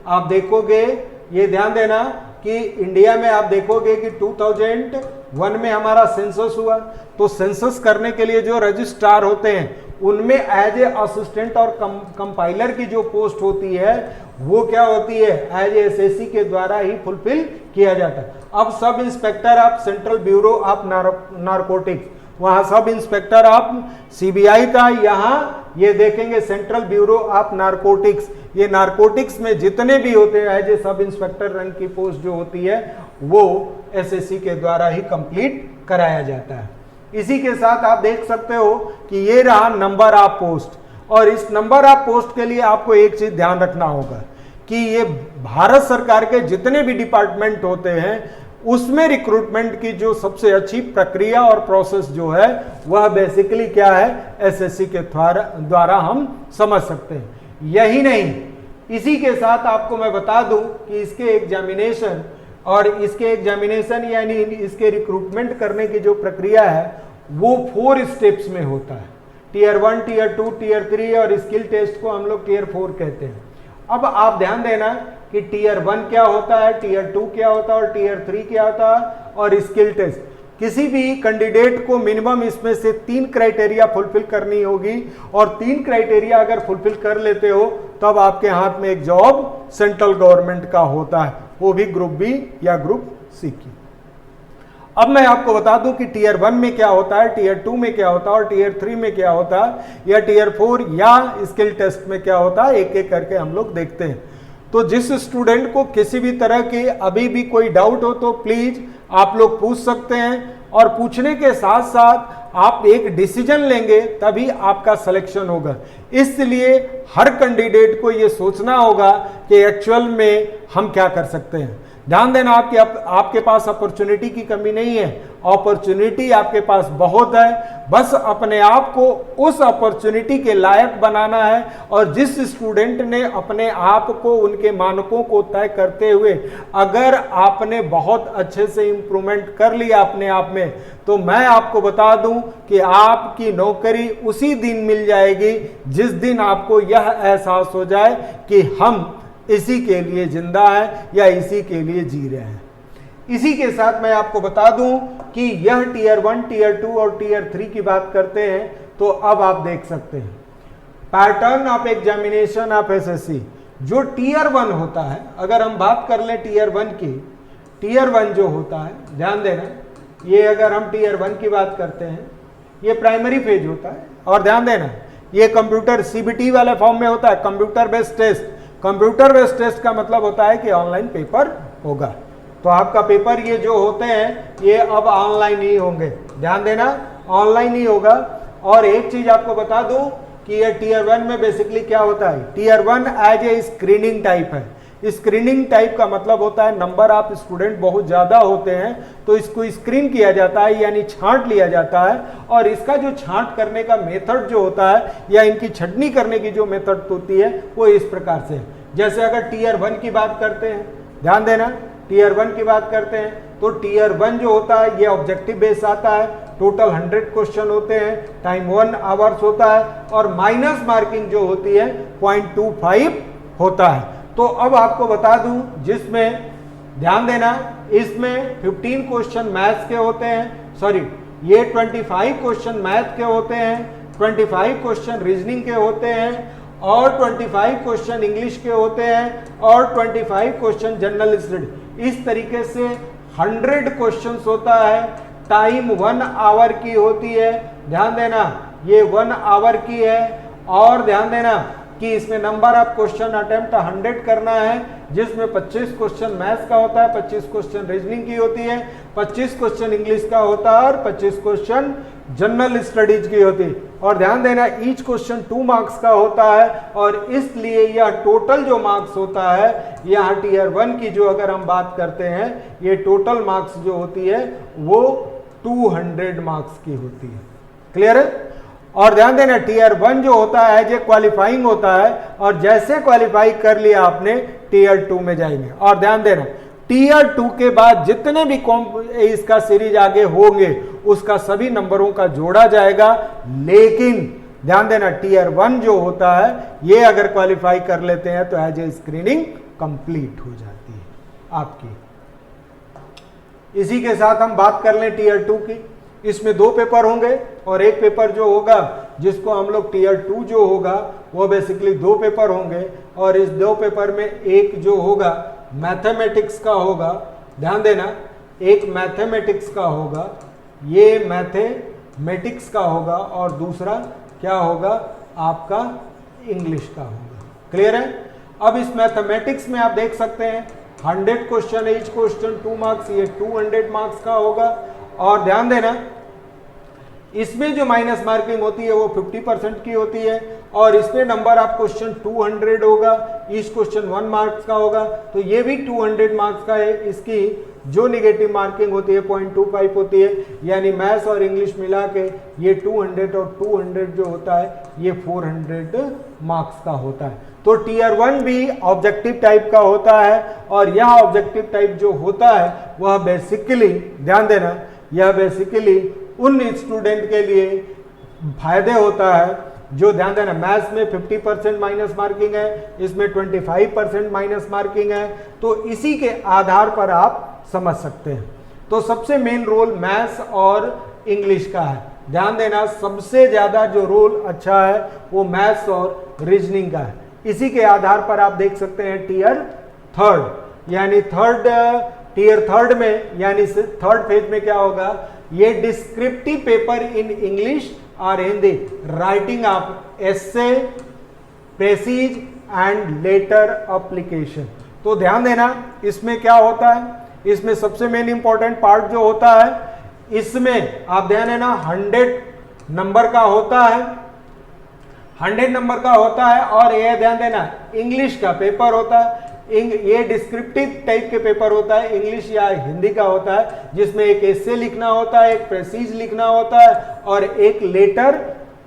आप देखोगे, ये ध्यान देना कि इंडिया में आप देखोगे कि 2001 में हमारा सेंसस हुआ, तो सेंसस करने के लिए जो रजिस्ट्रार होते हैं उनमें एज ए असिस्टेंट और कंपाइलर की जो पोस्ट होती है वो क्या होती है, एज ए SSC के द्वारा ही फुलफिल किया जाता है। अब sub inspector of central bureau of narcotics, वहां सब इंस्पेक्टर ऑफ CBI था, यहाँ ये देखेंगे सेंट्रल ब्यूरो ऑफ नारकोटिक्स। ये नारकोटिक्स में जितने भी होते हैं as a sub inspector rank की पोस्ट जो होती है वो SSC के द्वारा ही कंप्लीट कराया जाता है। इसी के साथ आप देख सकते हो कि ये रहा नंबर ऑफ पोस्ट, और इस नंबर ऑफ पोस्ट के लिए आपको एक चीज ध्यान रखना होगा कि ये भारत सरकार के जितने भी डिपार्टमेंट होते हैं उसमें रिक्रूटमेंट की जो सबसे अच्छी प्रक्रिया और प्रोसेस जो है वह बेसिकली क्या है, SSC के द्वारा हम समझ सकते हैं। यही नहीं, इसी के साथ आपको मैं बता दूं कि इसके एग्जामिनेशन और इसके एग्जामिनेशन यानी इसके रिक्रूटमेंट करने की जो प्रक्रिया है वो 4 स्टेप्स में होता है। टियर 1, टियर 2, टियर 3 और स्किल टेस्ट को हम लोग टियर 4 कहते हैं। अब आप ध्यान देना कि टियर 1 क्या होता है, टियर 2 क्या होता है और टियर 3 क्या होता है और स्किल टेस्ट। किसी भी कैंडिडेट को मिनिमम इसमें से 3 क्राइटेरिया फुलफिल करनी होगी और 3 क्राइटेरिया अगर फुलफिल कर लेते हो तब आपके हाथ में एक जॉब सेंट्रल गवर्नमेंट का होता है, वो भी ग्रुप बी या ग्रुप सी की। अब मैं आपको बता दूं कि टियर 1 में क्या होता है, टियर 2 में क्या होता है और टियर 3 में क्या होता है या टियर 4 या स्किल टेस्ट में क्या होता है, एक एक करके हम लोग देखते हैं। तो जिस स्टूडेंट को किसी भी तरह के अभी भी कोई डाउट हो तो प्लीज आप लोग पूछ सकते हैं, और पूछने के साथ साथ आप एक डिसीजन लेंगे तभी आपका सिलेक्शन होगा। इसलिए हर कैंडिडेट को ये सोचना होगा कि एक्चुअल में हम क्या कर सकते हैं। ध्यान देना आपके पास अपॉर्चुनिटी की कमी नहीं है, अपॉर्चुनिटी आपके पास बहुत है, बस अपने आप को उस अपॉर्चुनिटी के लायक बनाना है। और जिस स्टूडेंट ने अपने आप को उनके मानकों को तय करते हुए अगर आपने बहुत अच्छे से इम्प्रूवमेंट कर लिया अपने आप में, तो मैं आपको बता दूं कि आपकी नौकरी उसी दिन मिल जाएगी जिस दिन आपको यह एहसास हो जाए कि हम इसी के लिए जिंदा है या इसी के लिए जी रहे हैं। इसी के साथ मैं आपको बता दूं कि यह टियर 1, टियर 2 और टियर 3 की बात करते हैं। तो अब आप देख सकते हैं pattern of examination of SSC। जो टियर 1 होता है, अगर हम बात कर लें टियर 1 की, टियर 1 जो होता है, ध्यान देना, ये अगर हम टियर 1 की बात करते हैं, ये प्राइमरी फेज होता है। और ध्यान देना ये कंप्यूटर CBT वाले फॉर्म में होता है, computer based test. Computer based test का मतलब होता है कि ऑनलाइन पेपर होगा। तो आपका पेपर ये जो होते हैं ये अब ऑनलाइन ही होंगे, ध्यान देना, ऑनलाइन ही होगा। और एक चीज आपको बता दूं कि ये टीयर 1 में बेसिकली क्या होता है, tier 1 as a screening type है। स्क्रीनिंग टाइप का मतलब होता है नंबर आप स्टूडेंट बहुत ज़्यादा होते हैं तो इसको स्क्रीन किया जाता है, यानी छांट लिया जाता है। और इसका जो छांट करने का मेथड जो होता है या इनकी छटनी करने की जो मेथड होती है वो इस प्रकार से है। जैसे अगर टीयर 1 की बात करते हैं, ध्यान देना, टीयर 1 की बात करते हैं तो टीयर 1 जो होता है ये ऑब्जेक्टिव बेस आता है, टोटल 100 क्वेश्चन होते हैं, टाइम 1 आवर्स होता है और माइनस मार्किंग जो होती है 0.25 होता है। तो अब आपको बता दूं, जिसमें ध्यान देना, इसमें 15 क्वेश्चन मैथ्स के होते हैं, सॉरी ये 25 क्वेश्चन मैथ के होते हैं, 25 क्वेश्चन रीजनिंग के होते हैं और 25 क्वेश्चन इंग्लिश के होते हैं और 25 क्वेश्चन जनरल स्टडी। इस तरीके से 100 क्वेश्चंस होता है, टाइम 1 आवर की होती है, ध्यान देना ये 1 आवर की है। और ध्यान देना कि इसमें नंबर ऑफ क्वेश्चन अटेम्प्ट 100 करना है, जिसमें 25 क्वेश्चन मैथ्स का होता है, 25 क्वेश्चन रीजनिंग की होती है, 25 क्वेश्चन इंग्लिश का होता है और 25 क्वेश्चन जनरल स्टडीज की होती है। और ध्यान देना ईच क्वेश्चन 2 मार्क्स का होता है और इसलिए यह टोटल जो मार्क्स होता है यहाँ टीयर 1 की जो अगर हम बात करते हैं ये टोटल मार्क्स जो होती है वो 200 मार्क्स की होती है। क्लियर है? और ध्यान देना टीयर 1 जो होता है जो क्वालिफाइंग होता है और जैसे क्वालिफाई कर लिया आपने टीयर 2 में जाएंगे। और ध्यान देना टीयर 2 के बाद जितने भी इसका सीरीज आगे होंगे उसका सभी नंबरों का जोड़ा जाएगा, लेकिन ध्यान देना टीयर 1 जो होता है ये अगर क्वालिफाई कर लेते हैं तो एज ए स्क्रीनिंग कंप्लीट हो जाती है आपकी। इसी के साथ हम बात कर लें टीयर 2 की। इसमें 2 पेपर होंगे और एक पेपर जो होगा जिसको हम लोग टीयर 2 जो होगा वो बेसिकली 2 पेपर होंगे और इस 2 पेपर में एक जो होगा मैथमेटिक्स का होगा, ध्यान देना एक मैथमेटिक्स का होगा, ये मैथमेटिक्स का होगा और दूसरा क्या होगा आपका इंग्लिश का होगा। क्लियर है? अब इस मैथमेटिक्स में आप देख सकते हैं 100 क्वेश्चन, ईच क्वेश्चन 2 मार्क्स, ये 200 मार्क्स का होगा। और ध्यान देना इसमें जो माइनस मार्किंग होती है वो 50% की होती है और इसमें नंबर ऑफ क्वेश्चन 200 होगा, ईच क्वेश्चन 1 मार्क्स का होगा, तो ये भी 200 मार्क्स का है। इसकी जो नेगेटिव मार्किंग होती है 0.25 होती है, यानी मैथ्स और इंग्लिश मिला के ये 200 और 200 जो होता है ये 400 मार्क्स का होता है। तो टीयर 1 भी ऑब्जेक्टिव टाइप का होता है और यह ऑब्जेक्टिव टाइप जो होता है वह बेसिकली ध्यान देना यह बेसिकली उन स्टूडेंट के लिए फायदे होता है जो ध्यान देना मैथ्स में 50% माइनस मार्किंग है, इसमें 25% माइनस मार्किंग है, तो इसी के आधार पर आप समझ सकते हैं। तो सबसे मेन रोल मैथ्स और इंग्लिश का है, ध्यान देना सबसे ज्यादा जो रोल अच्छा है वो मैथ्स और रीजनिंग का है। इसी के आधार पर आप देख सकते हैं टीयर 3, यानी टीयर 3 में यानी 3rd फेज में क्या होगा, ये डिस्क्रिप्टिव पेपर इन इंग्लिश और Hindi, writing of essay, precis and letter application. तो ध्यान देना इसमें क्या होता है, इसमें सबसे मेन इंपॉर्टेंट पार्ट जो होता है इसमें आप ध्यान देना 100 नंबर का होता है, 100 नंबर का होता है और ये ध्यान देना इंग्लिश का पेपर होता है। ये डिस्क्रिप्टिव टाइप के पेपर होता है, इंग्लिश या हिंदी का होता है, जिसमें एक एसे लिखना होता है, एक प्रेसीज लिखना होता है और एक लेटर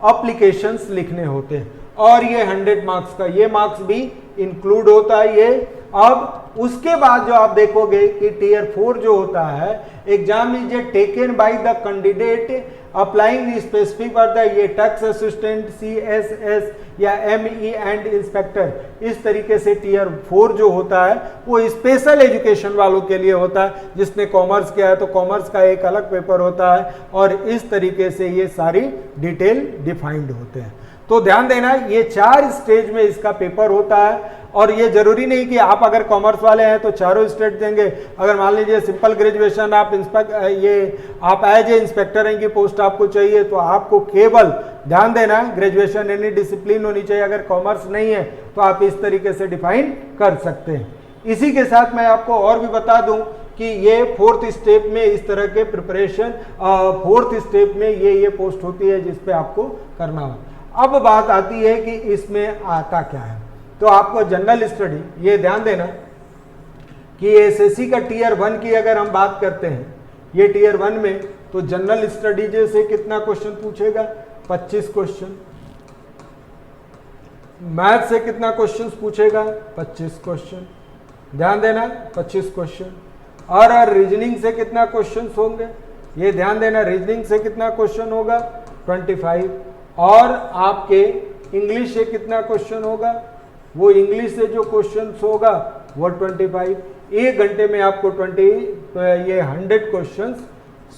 एप्लीकेशंस लिखने होते हैं और ये 100 मार्क्स का ये मार्क्स भी इंक्लूड होता है ये। अब उसके बाद जो आप देखोगे कि टीयर 4 जो होता है, exam is taken by the candidate applying specific for the ये टैक्स असिस्टेंट, CSS या ME एंड इंस्पेक्टर। इस तरीके से टीयर 4 जो होता है वो स्पेशल एजुकेशन वालों के लिए होता है, जिसने कॉमर्स किया है तो कॉमर्स का एक अलग पेपर होता है और इस तरीके से ये सारी डिटेल डिफाइंड होते हैं। तो ध्यान देना, ये 4 स्टेज में इसका पेपर होता है। और ये जरूरी नहीं कि आप अगर कॉमर्स वाले हैं तो चारों स्टेज देंगे। अगर मान लीजिए सिंपल ग्रेजुएशन आप आप एज ए इंस्पेक्टर हैं की पोस्ट आपको चाहिए, तो आपको केवल ध्यान देना ग्रेजुएशन एनी डिसिप्लिन होनी चाहिए। अगर कॉमर्स नहीं है तो आप इस तरीके से डिफाइन कर सकते हैं। इसी के साथ मैं आपको और भी बता दूं कि ये 4th स्टेप में इस तरह के प्रिपरेशन 4th स्टेप में ये पोस्ट होती है जिस पे आपको करना हो। अब बात आती है कि इसमें आता क्या है। तो आपको जनरल स्टडी, ये ध्यान देना कि एसएससी का टीयर 1 की अगर हम बात करते हैं, ये टीयर 1 में तो जनरल स्टडीज से कितना क्वेश्चन पूछेगा, 25 क्वेश्चन। मैथ से कितना क्वेश्चन पूछेगा, 25 क्वेश्चन। ध्यान देना 25 क्वेश्चन। और रीजनिंग से कितना क्वेश्चन होंगे, ये ध्यान देना, रीजनिंग से कितना क्वेश्चन होगा, 25। और आपके इंग्लिश से कितना क्वेश्चन होगा, वो इंग्लिश से जो क्वेश्चन होगा वो 25। 1 घंटे में आपको 100 क्वेश्चन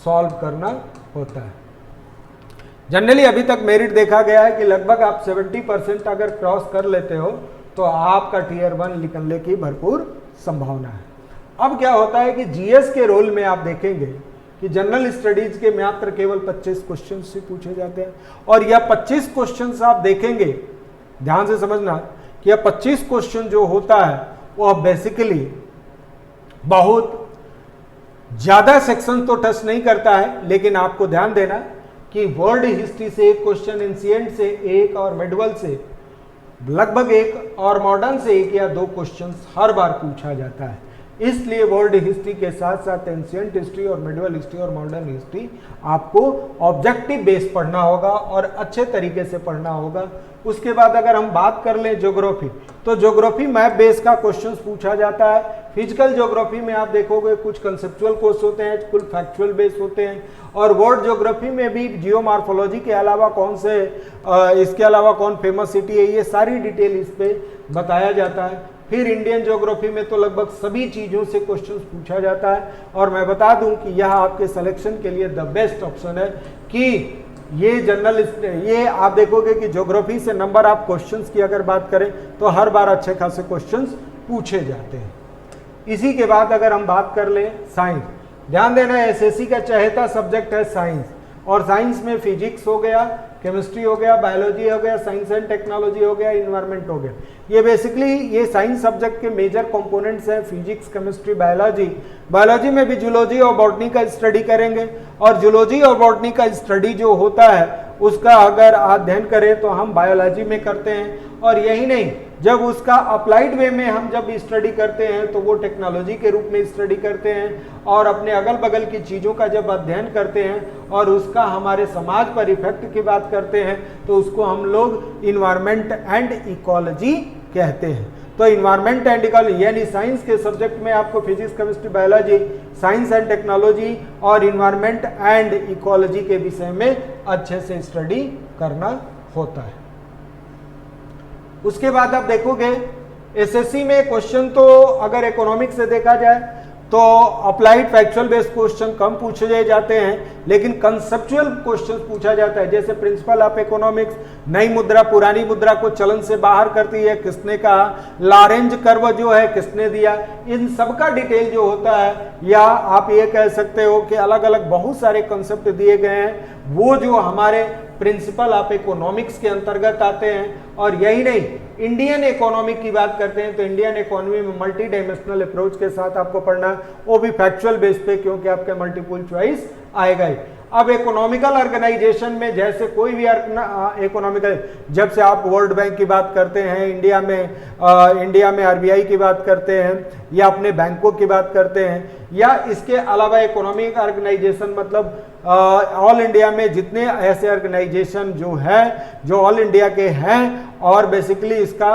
सॉल्व करना होता है। जनरली अभी तक मेरिट देखा गया है कि लगभग आप 70% अगर क्रॉस कर लेते हो तो आपका टीयर 1 निकलने की भरपूर संभावना है। अब क्या होता है कि जीएस के रोल में आप देखेंगे कि जनरल स्टडीज के मात्र केवल 25 क्वेश्चन से पूछे जाते हैं। और यह 25 क्वेश्चन आप देखेंगे, ध्यान से समझना कि यह 25 क्वेश्चन जो होता है वो बेसिकली बहुत ज्यादा सेक्शन तो टच नहीं करता है, लेकिन आपको ध्यान देना कि वर्ल्ड हिस्ट्री से एक क्वेश्चन, एंशिएंट से एक और मिडवल से लगभग एक और मॉडर्न से 1 या 2 क्वेश्चन हर बार पूछा जाता है। इसलिए वर्ल्ड हिस्ट्री के साथ साथ एंशिएंट हिस्ट्री और मिडवल हिस्ट्री और मॉडर्न हिस्ट्री आपको ऑब्जेक्टिव बेस पढ़ना होगा और अच्छे तरीके से पढ़ना होगा। उसके बाद अगर हम बात कर लें ज्योग्राफी, तो ज्योग्राफी मैप बेस का क्वेश्चंस पूछा जाता है। फिजिकल ज्योग्राफी में आप देखोगे कुछ कंसेप्चुअल कोर्स होते हैं, कुछ फैक्चुअल बेस होते हैं। और वर्ल्ड ज्योग्राफी में भी जियोमॉर्फोलॉजी के अलावा इसके अलावा कौन फेमस सिटी है, ये सारी डिटेल इस पे बताया जाता है। फिर इंडियन ज्योग्राफी में तो लगभग सभी चीज़ों से क्वेश्चंस पूछा जाता है। और मैं बता दूं कि यह आपके सिलेक्शन के लिए द बेस्ट ऑप्शन है कि ये आप देखोगे कि ज्योग्राफी से नंबर ऑफ क्वेश्चंस की अगर बात करें तो हर बार अच्छे खासे क्वेश्चंस पूछे जाते हैं। इसी के बाद अगर हम बात कर लें साइंस, ध्यान देना एसएससी का चहेता सब्जेक्ट है साइंस। और साइंस में फिजिक्स हो गया, केमिस्ट्री हो गया, बायोलॉजी हो गया, साइंस एंड टेक्नोलॉजी हो गया, इन्वायरमेंट हो गया। ये बेसिकली ये साइंस सब्जेक्ट के मेजर कंपोनेंट्स हैं, फिजिक्स, केमिस्ट्री, बायोलॉजी। बायोलॉजी में भी जूलॉजी और बॉटनी का स्टडी करेंगे। और जूलॉजी और बॉटनी का स्टडी जो होता है उसका अगर अध्ययन करें तो हम बायोलॉजी में करते हैं। और यही नहीं, जब उसका अप्लाइड वे में हम जब स्टडी करते हैं तो वो टेक्नोलॉजी के रूप में स्टडी करते हैं। और अपने अगल बगल की चीज़ों का जब अध्ययन करते हैं और उसका हमारे समाज पर इफेक्ट की बात करते हैं तो उसको हम लोग इन्वायरमेंट एंड इकोलॉजी कहते हैं। तो इन्वायरमेंट एंड इकोलॉजी यानी साइंस के सब्जेक्ट में आपको physics, chemistry, biology, science and technology और इन्वायरमेंट एंड इकोलॉजी के विषय में अच्छे से स्टडी करना होता है। उसके बाद आप देखोगे एसएससी में क्वेश्चन तो अगर इकोनॉमिक्स से देखा जाए तो अप्लाइड फैक्चुअल बेस्ड क्वेश्चन कम पूछे जाते हैं, लेकिन कंसेप्चुअल क्वेश्चन पूछा जाता है। जैसे प्रिंसिपल ऑफ इकोनॉमिक्स, नई मुद्रा पुरानी मुद्रा को चलन से बाहर करती है, किसने कहा, लॉरेंज कर्व जो है किसने दिया, इन सब का डिटेल जो होता है, या आप ये कह सकते हो कि अलग अलग बहुत सारे कंसेप्ट दिए गए हैं वो जो हमारे प्रिंसिपल ऑफ इकोनॉमिक्स के अंतर्गत आते हैं। और यही नहीं, इंडियन इकोनॉमी की बात करते हैं तो इंडियन इकोनॉमी में मल्टी डायमेंशनल अप्रोच के साथ आपको पढ़ना, वो भी फैक्चुअल बेस पे, क्योंकि आपके मल्टीपल चॉइस आएगा ही। अब इकोनॉमिकल ऑर्गेनाइजेशन में जैसे कोई भी इकोनॉमिकल, जब से आप वर्ल्ड बैंक की बात करते हैं, इंडिया में आरबीआई की बात करते हैं, या अपने बैंकों की बात करते हैं, या इसके अलावा इकोनॉमिक ऑर्गेनाइजेशन मतलब ऑल इंडिया में जितने ऐसे ऑर्गेनाइजेशन जो है जो ऑल इंडिया के हैं और बेसिकली इसका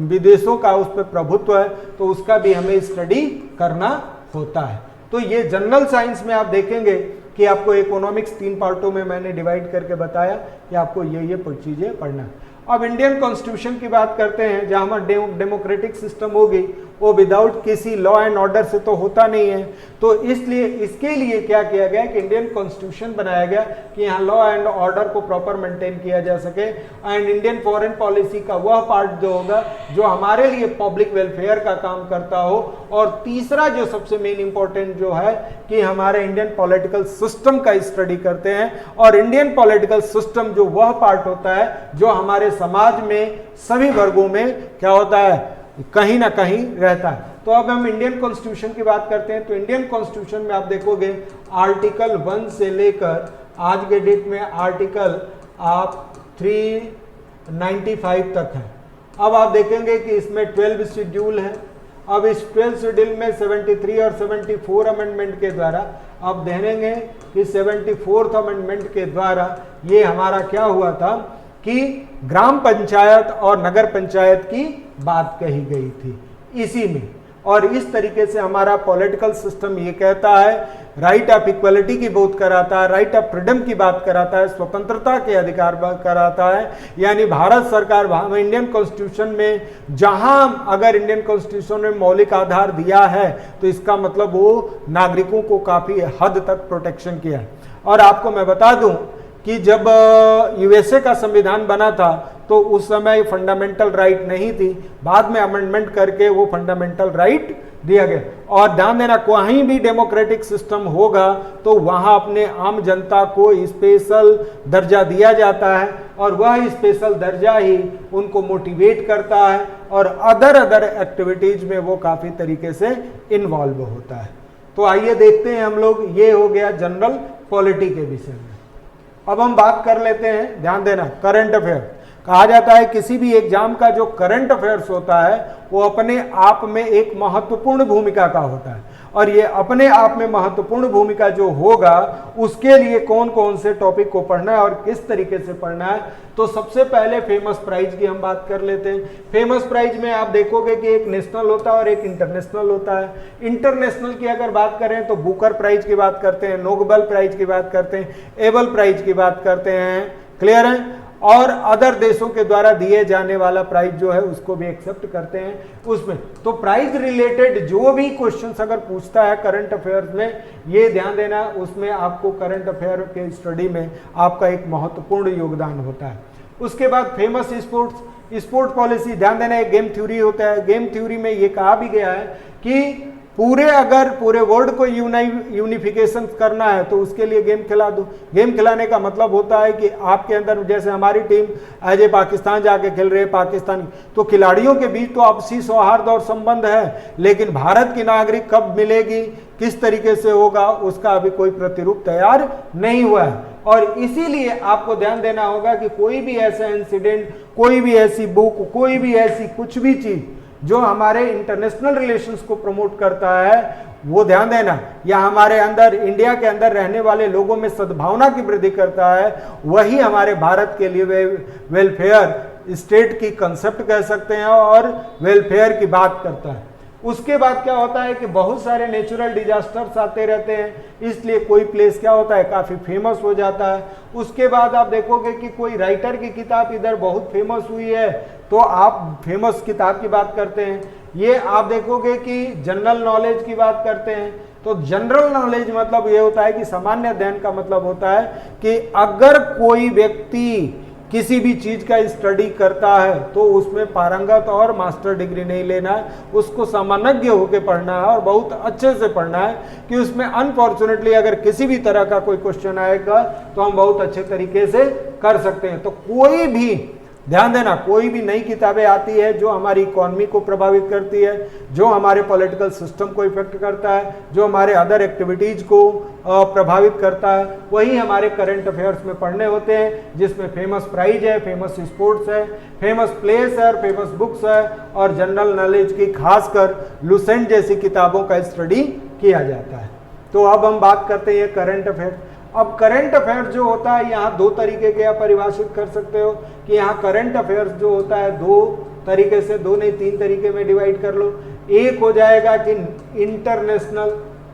विदेशों का उस पर प्रभुत्व है, तो उसका भी हमें स्टडी करना होता है। तो ये जनरल साइंस में आप देखेंगे कि आपको इकोनॉमिक्स 3 पार्टों में मैंने डिवाइड करके बताया कि आपको ये चीजें पढ़ना है। अब इंडियन कॉन्स्टिट्यूशन की बात करते हैं, जहां हमारा डेमोक्रेटिक सिस्टम होगी वो विदाउट किसी लॉ एंड ऑर्डर से तो होता नहीं है। तो इसलिए इसके लिए क्या किया गया कि इंडियन कॉन्स्टिट्यूशन बनाया गया कि यहाँ लॉ एंड ऑर्डर को प्रॉपर मेंटेन किया जा सके, एंड इंडियन फॉरेन पॉलिसी का वह पार्ट जो होगा जो हमारे लिए पब्लिक वेलफेयर का काम करता हो। और तीसरा जो सबसे मेन इंपॉर्टेंट जो है कि हमारे इंडियन पॉलिटिकल सिस्टम का स्टडी करते हैं, और इंडियन पॉलिटिकल सिस्टम जो वह पार्ट होता है जो हमारे समाज में सभी वर्गों में क्या होता है, कहीं ना कहीं रहता है। तो अब हम इंडियन कॉन्स्टिट्यूशन की बात करते हैं। तो इंडियन कॉन्स्टिट्यूशन में आप देखोगे आर्टिकल 1 से लेकर आज के डेट में आर्टिकल आप 395 तक है। अब आप देखेंगे कि इसमें 12 शेड्यूल है। अब इस 12 शेड्यूल में 73 और 74 अमेंडमेंट के द्वारा आप देखेंगे कि 74th अमेंडमेंट के द्वारा ये हमारा क्या हुआ था कि ग्राम पंचायत और नगर पंचायत की बात कही गई थी इसी में। और इस तरीके से हमारा पॉलिटिकल सिस्टम ये कहता है, राइट ऑफ इक्वलिटी की बात कराता है, राइट ऑफ फ्रीडम की बात कराता है, स्वतंत्रता के अधिकार बात कराता है। यानी भारत सरकार इंडियन कॉन्स्टिट्यूशन में जहां अगर इंडियन कॉन्स्टिट्यूशन में मौलिक आधार दिया है तो इसका मतलब वो नागरिकों को काफी हद तक प्रोटेक्शन किया है। और आपको मैं बता दूं कि जब यूएसए का संविधान बना था तो उस समय फंडामेंटल राइट नहीं थी, बाद में अमेंडमेंट करके वो फंडामेंटल राइट दिया गया। और ध्यान देना, कहीं भी डेमोक्रेटिक सिस्टम होगा तो वहां अपने आम जनता को स्पेशल दर्जा दिया जाता है, और वह स्पेशल दर्जा ही उनको मोटिवेट करता है और अदर एक्टिविटीज में वो काफी तरीके से इन्वॉल्व होता है। तो आइए देखते हैं हम लोग, ये हो गया जनरल पॉलिटी के विषय में। अब हम बात कर लेते हैं, ध्यान देना, करंट अफेयर। कहा जाता है किसी भी एग्जाम का जो करंट अफेयर्स होता है वो अपने आप में एक महत्वपूर्ण भूमिका का होता है, और ये अपने आप में महत्वपूर्ण भूमिका जो होगा उसके लिए कौन कौन से टॉपिक को पढ़ना है और किस तरीके से पढ़ना है। तो सबसे पहले फेमस प्राइज की हम बात कर लेते हैं। फेमस प्राइज में आप देखोगे कि एक नेशनल होता है और एक इंटरनेशनल होता है। इंटरनेशनल की अगर बात करें तो बुकर प्राइज की बात करते हैं, नोबेल प्राइज की बात करते हैं, एबल प्राइज की बात करते हैं, क्लियर है। और अदर देशों के द्वारा दिए जाने वाला प्राइज जो है उसको भी एक्सेप्ट करते हैं उसमें। तो प्राइज रिलेटेड जो भी क्वेश्चंस अगर पूछता है करंट अफेयर्स में, ये ध्यान देना, उसमें आपको करंट अफेयर के स्टडी में आपका एक महत्वपूर्ण योगदान होता है। उसके बाद फेमस स्पोर्ट्स पॉलिसी, ध्यान देना, एक गेम थ्योरी होता है। गेम थ्योरी में ये कहा भी गया है कि पूरे वर्ल्ड को यूनिफिकेशन करना है तो उसके लिए गेम खिला दो। गेम खिलाने का मतलब होता है कि आपके अंदर, जैसे हमारी टीम एज ए पाकिस्तान जाके खेल रही है, पाकिस्तान, तो खिलाड़ियों के बीच तो आपसी सौहार्द और संबंध है, लेकिन भारत की नागरिक कब मिलेगी, किस तरीके से होगा, उसका अभी कोई प्रतिरूप तैयार नहीं हुआ है। और इसीलिए आपको ध्यान देना होगा कि कोई भी ऐसा इंसिडेंट, कोई भी ऐसी बुक, कोई भी ऐसी कुछ भी चीज जो हमारे इंटरनेशनल रिलेशंस को प्रमोट करता है, वो ध्यान देना, या हमारे अंदर, इंडिया के अंदर रहने वाले लोगों में सद्भावना की वृद्धि करता है, वही हमारे भारत के लिए वेलफेयर स्टेट की कंसेप्ट कह सकते हैं और वेलफेयर की बात करता है। उसके बाद क्या होता है कि बहुत सारे नेचुरल डिजास्टर्स आते रहते हैं, इसलिए कोई प्लेस क्या होता है, काफी फेमस हो जाता है। उसके बाद आप देखोगे कि कोई राइटर की किताब इधर बहुत फेमस हुई है तो आप फेमस किताब की बात करते हैं। ये आप देखोगे कि जनरल नॉलेज की बात करते हैं। तो जनरल नॉलेज मतलब ये होता है कि सामान्य अध्ययन का मतलब होता है कि अगर कोई व्यक्ति किसी भी चीज का स्टडी करता है तो उसमें पारंगत और मास्टर डिग्री नहीं लेना है, उसको सामान्य होकर पढ़ना है और बहुत अच्छे से पढ़ना है कि उसमें अनफॉर्चुनेटली अगर किसी भी तरह का कोई क्वेश्चन आएगा तो हम बहुत अच्छे तरीके से कर सकते हैं। तो कोई भी, ध्यान देना, कोई भी नई किताबें आती है जो हमारी इकोनॉमी को प्रभावित करती है, जो हमारे पॉलिटिकल सिस्टम को इफेक्ट करता है, जो हमारे अदर एक्टिविटीज को प्रभावित करता है, वही हमारे करंट अफेयर्स में पढ़ने होते हैं, जिसमें फेमस प्राइज है, फेमस स्पोर्ट्स है, फेमस प्लेस है, फेमस बुक्स है, और जनरल नॉलेज की खासकर लुसेंट जैसी किताबों का स्टडी किया जाता है। तो अब हम बात करते हैं करंट अफेयर। अब करंट अफेयर्स जो होता है, यहाँ दो तरीके के आप परिभाषित कर सकते हो कि यहाँ करंट अफेयर्स जो होता है दो तरीके से, दो नहीं तीन तरीके में डिवाइड कर लो। एक हो जाएगा कि इंटरनेशनल,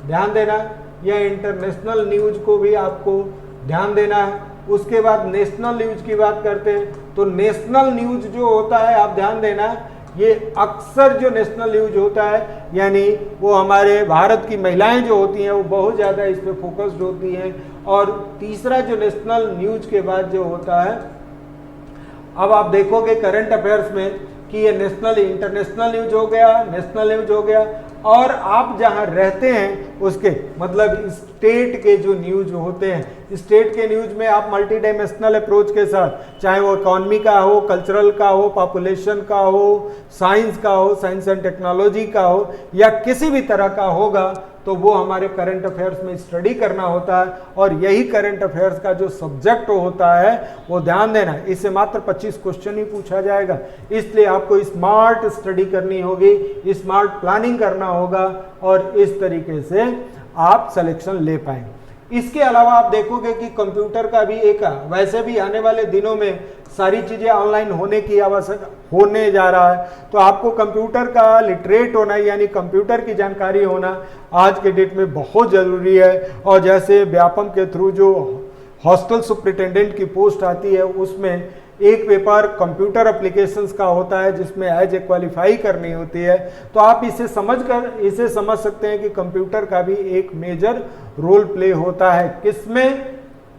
ध्यान देना, या इंटरनेशनल न्यूज को भी आपको ध्यान देना है। उसके बाद नेशनल न्यूज की बात करते हैं तो नेशनल न्यूज जो होता है, आप ध्यान देना, ये अक्सर जो नेशनल न्यूज होता है, यानी वो हमारे भारत की महिलाएं जो होती हैं वो बहुत ज़्यादा इस पर फोकस्ड होती हैं। और तीसरा जो नेशनल न्यूज के बाद जो होता है, अब आप देखोगे करंट अफेयर्स में कि ये नेशनल इंटरनेशनल न्यूज हो गया, नेशनल न्यूज हो गया, और आप जहां रहते हैं उसके मतलब स्टेट के जो न्यूज होते हैं, स्टेट के न्यूज में आप मल्टी डायमेंशनल अप्रोच के साथ, चाहे वो इकोनॉमी का हो, कल्चरल का हो, पॉपुलेशन का हो, साइंस का हो, साइंस एंड टेक्नोलॉजी का हो, या किसी भी तरह का होगा, तो वो हमारे करंट अफेयर्स में स्टडी करना होता है। और यही करंट अफेयर्स का जो सब्जेक्ट होता है वो ध्यान देना, इससे मात्र 25 क्वेश्चन ही पूछा जाएगा, इसलिए आपको स्मार्ट स्टडी करनी होगी, स्मार्ट प्लानिंग करना होगा, और इस तरीके से आप सिलेक्शन ले पाएंगे। इसके अलावा आप देखोगे कि कंप्यूटर का भी एक, वैसे भी आने वाले दिनों में सारी चीज़ें ऑनलाइन होने की आवश्यक होने जा रहा है, तो आपको कंप्यूटर का लिटरेट होना यानी कंप्यूटर की जानकारी होना आज के डेट में बहुत ज़रूरी है। और जैसे व्यापम के थ्रू जो हॉस्टल सुपरिटेंडेंट की पोस्ट आती है उसमें एक पेपर कंप्यूटर एप्लीकेशंस का होता है जिसमें एज ए क्वालिफाई करनी होती है, तो आप इसे समझ सकते हैं कि कंप्यूटर का भी एक मेजर रोल प्ले होता है। किसमें?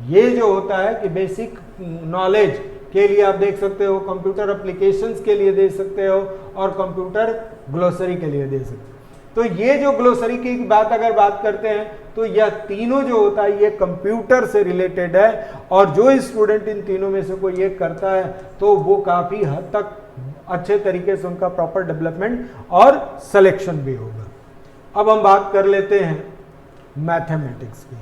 ये जो होता है कि बेसिक नॉलेज के लिए आप देख सकते हो, कंप्यूटर एप्लीकेशंस के लिए दे सकते हो, और कंप्यूटर ग्लोसरी के लिए दे सकते हो। तो ये जो ग्लोसरी की बात अगर बात करते हैं तो यह तीनों जो होता है ये कंप्यूटर से रिलेटेड है, और जो स्टूडेंट इन तीनों में से कोई एक करता है तो वो काफ़ी हद तक अच्छे तरीके से उनका प्रॉपर डेवलपमेंट और सिलेक्शन भी होगा। अब हम बात कर लेते हैं मैथमेटिक्स की।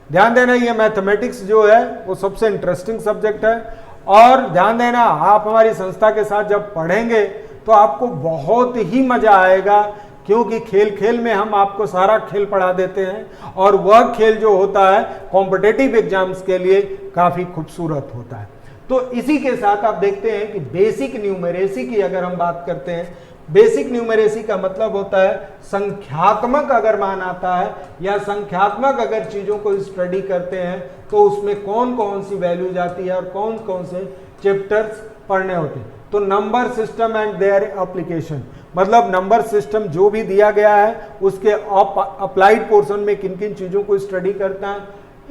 ध्यान देना, ये मैथमेटिक्स जो है वो सबसे इंटरेस्टिंग सब्जेक्ट है, और ध्यान देना आप हमारी संस्था के साथ जब पढ़ेंगे तो आपको बहुत ही मजा आएगा, क्योंकि खेल खेल में हम आपको सारा खेल पढ़ा देते हैं, और वह खेल जो होता है कॉम्पिटिटिव एग्जाम्स के लिए काफ़ी खूबसूरत होता है। तो इसी के साथ आप देखते हैं कि बेसिक न्यूमेरेसी की अगर हम बात करते हैं, बेसिक न्यूमेरेसी का मतलब होता है संख्यात्मक अगर मान आता है या संख्यात्मक अगर चीज़ों को स्टडी करते हैं तो उसमें कौन कौन सी वैल्यूज आती है और कौन कौन से चैप्टर्स पढ़ने होते हैं। तो number system and their application, मतलब नंबर सिस्टम जो भी दिया गया है उसके अप्लाइड पोर्शन में किन किन चीज़ों को स्टडी करता है,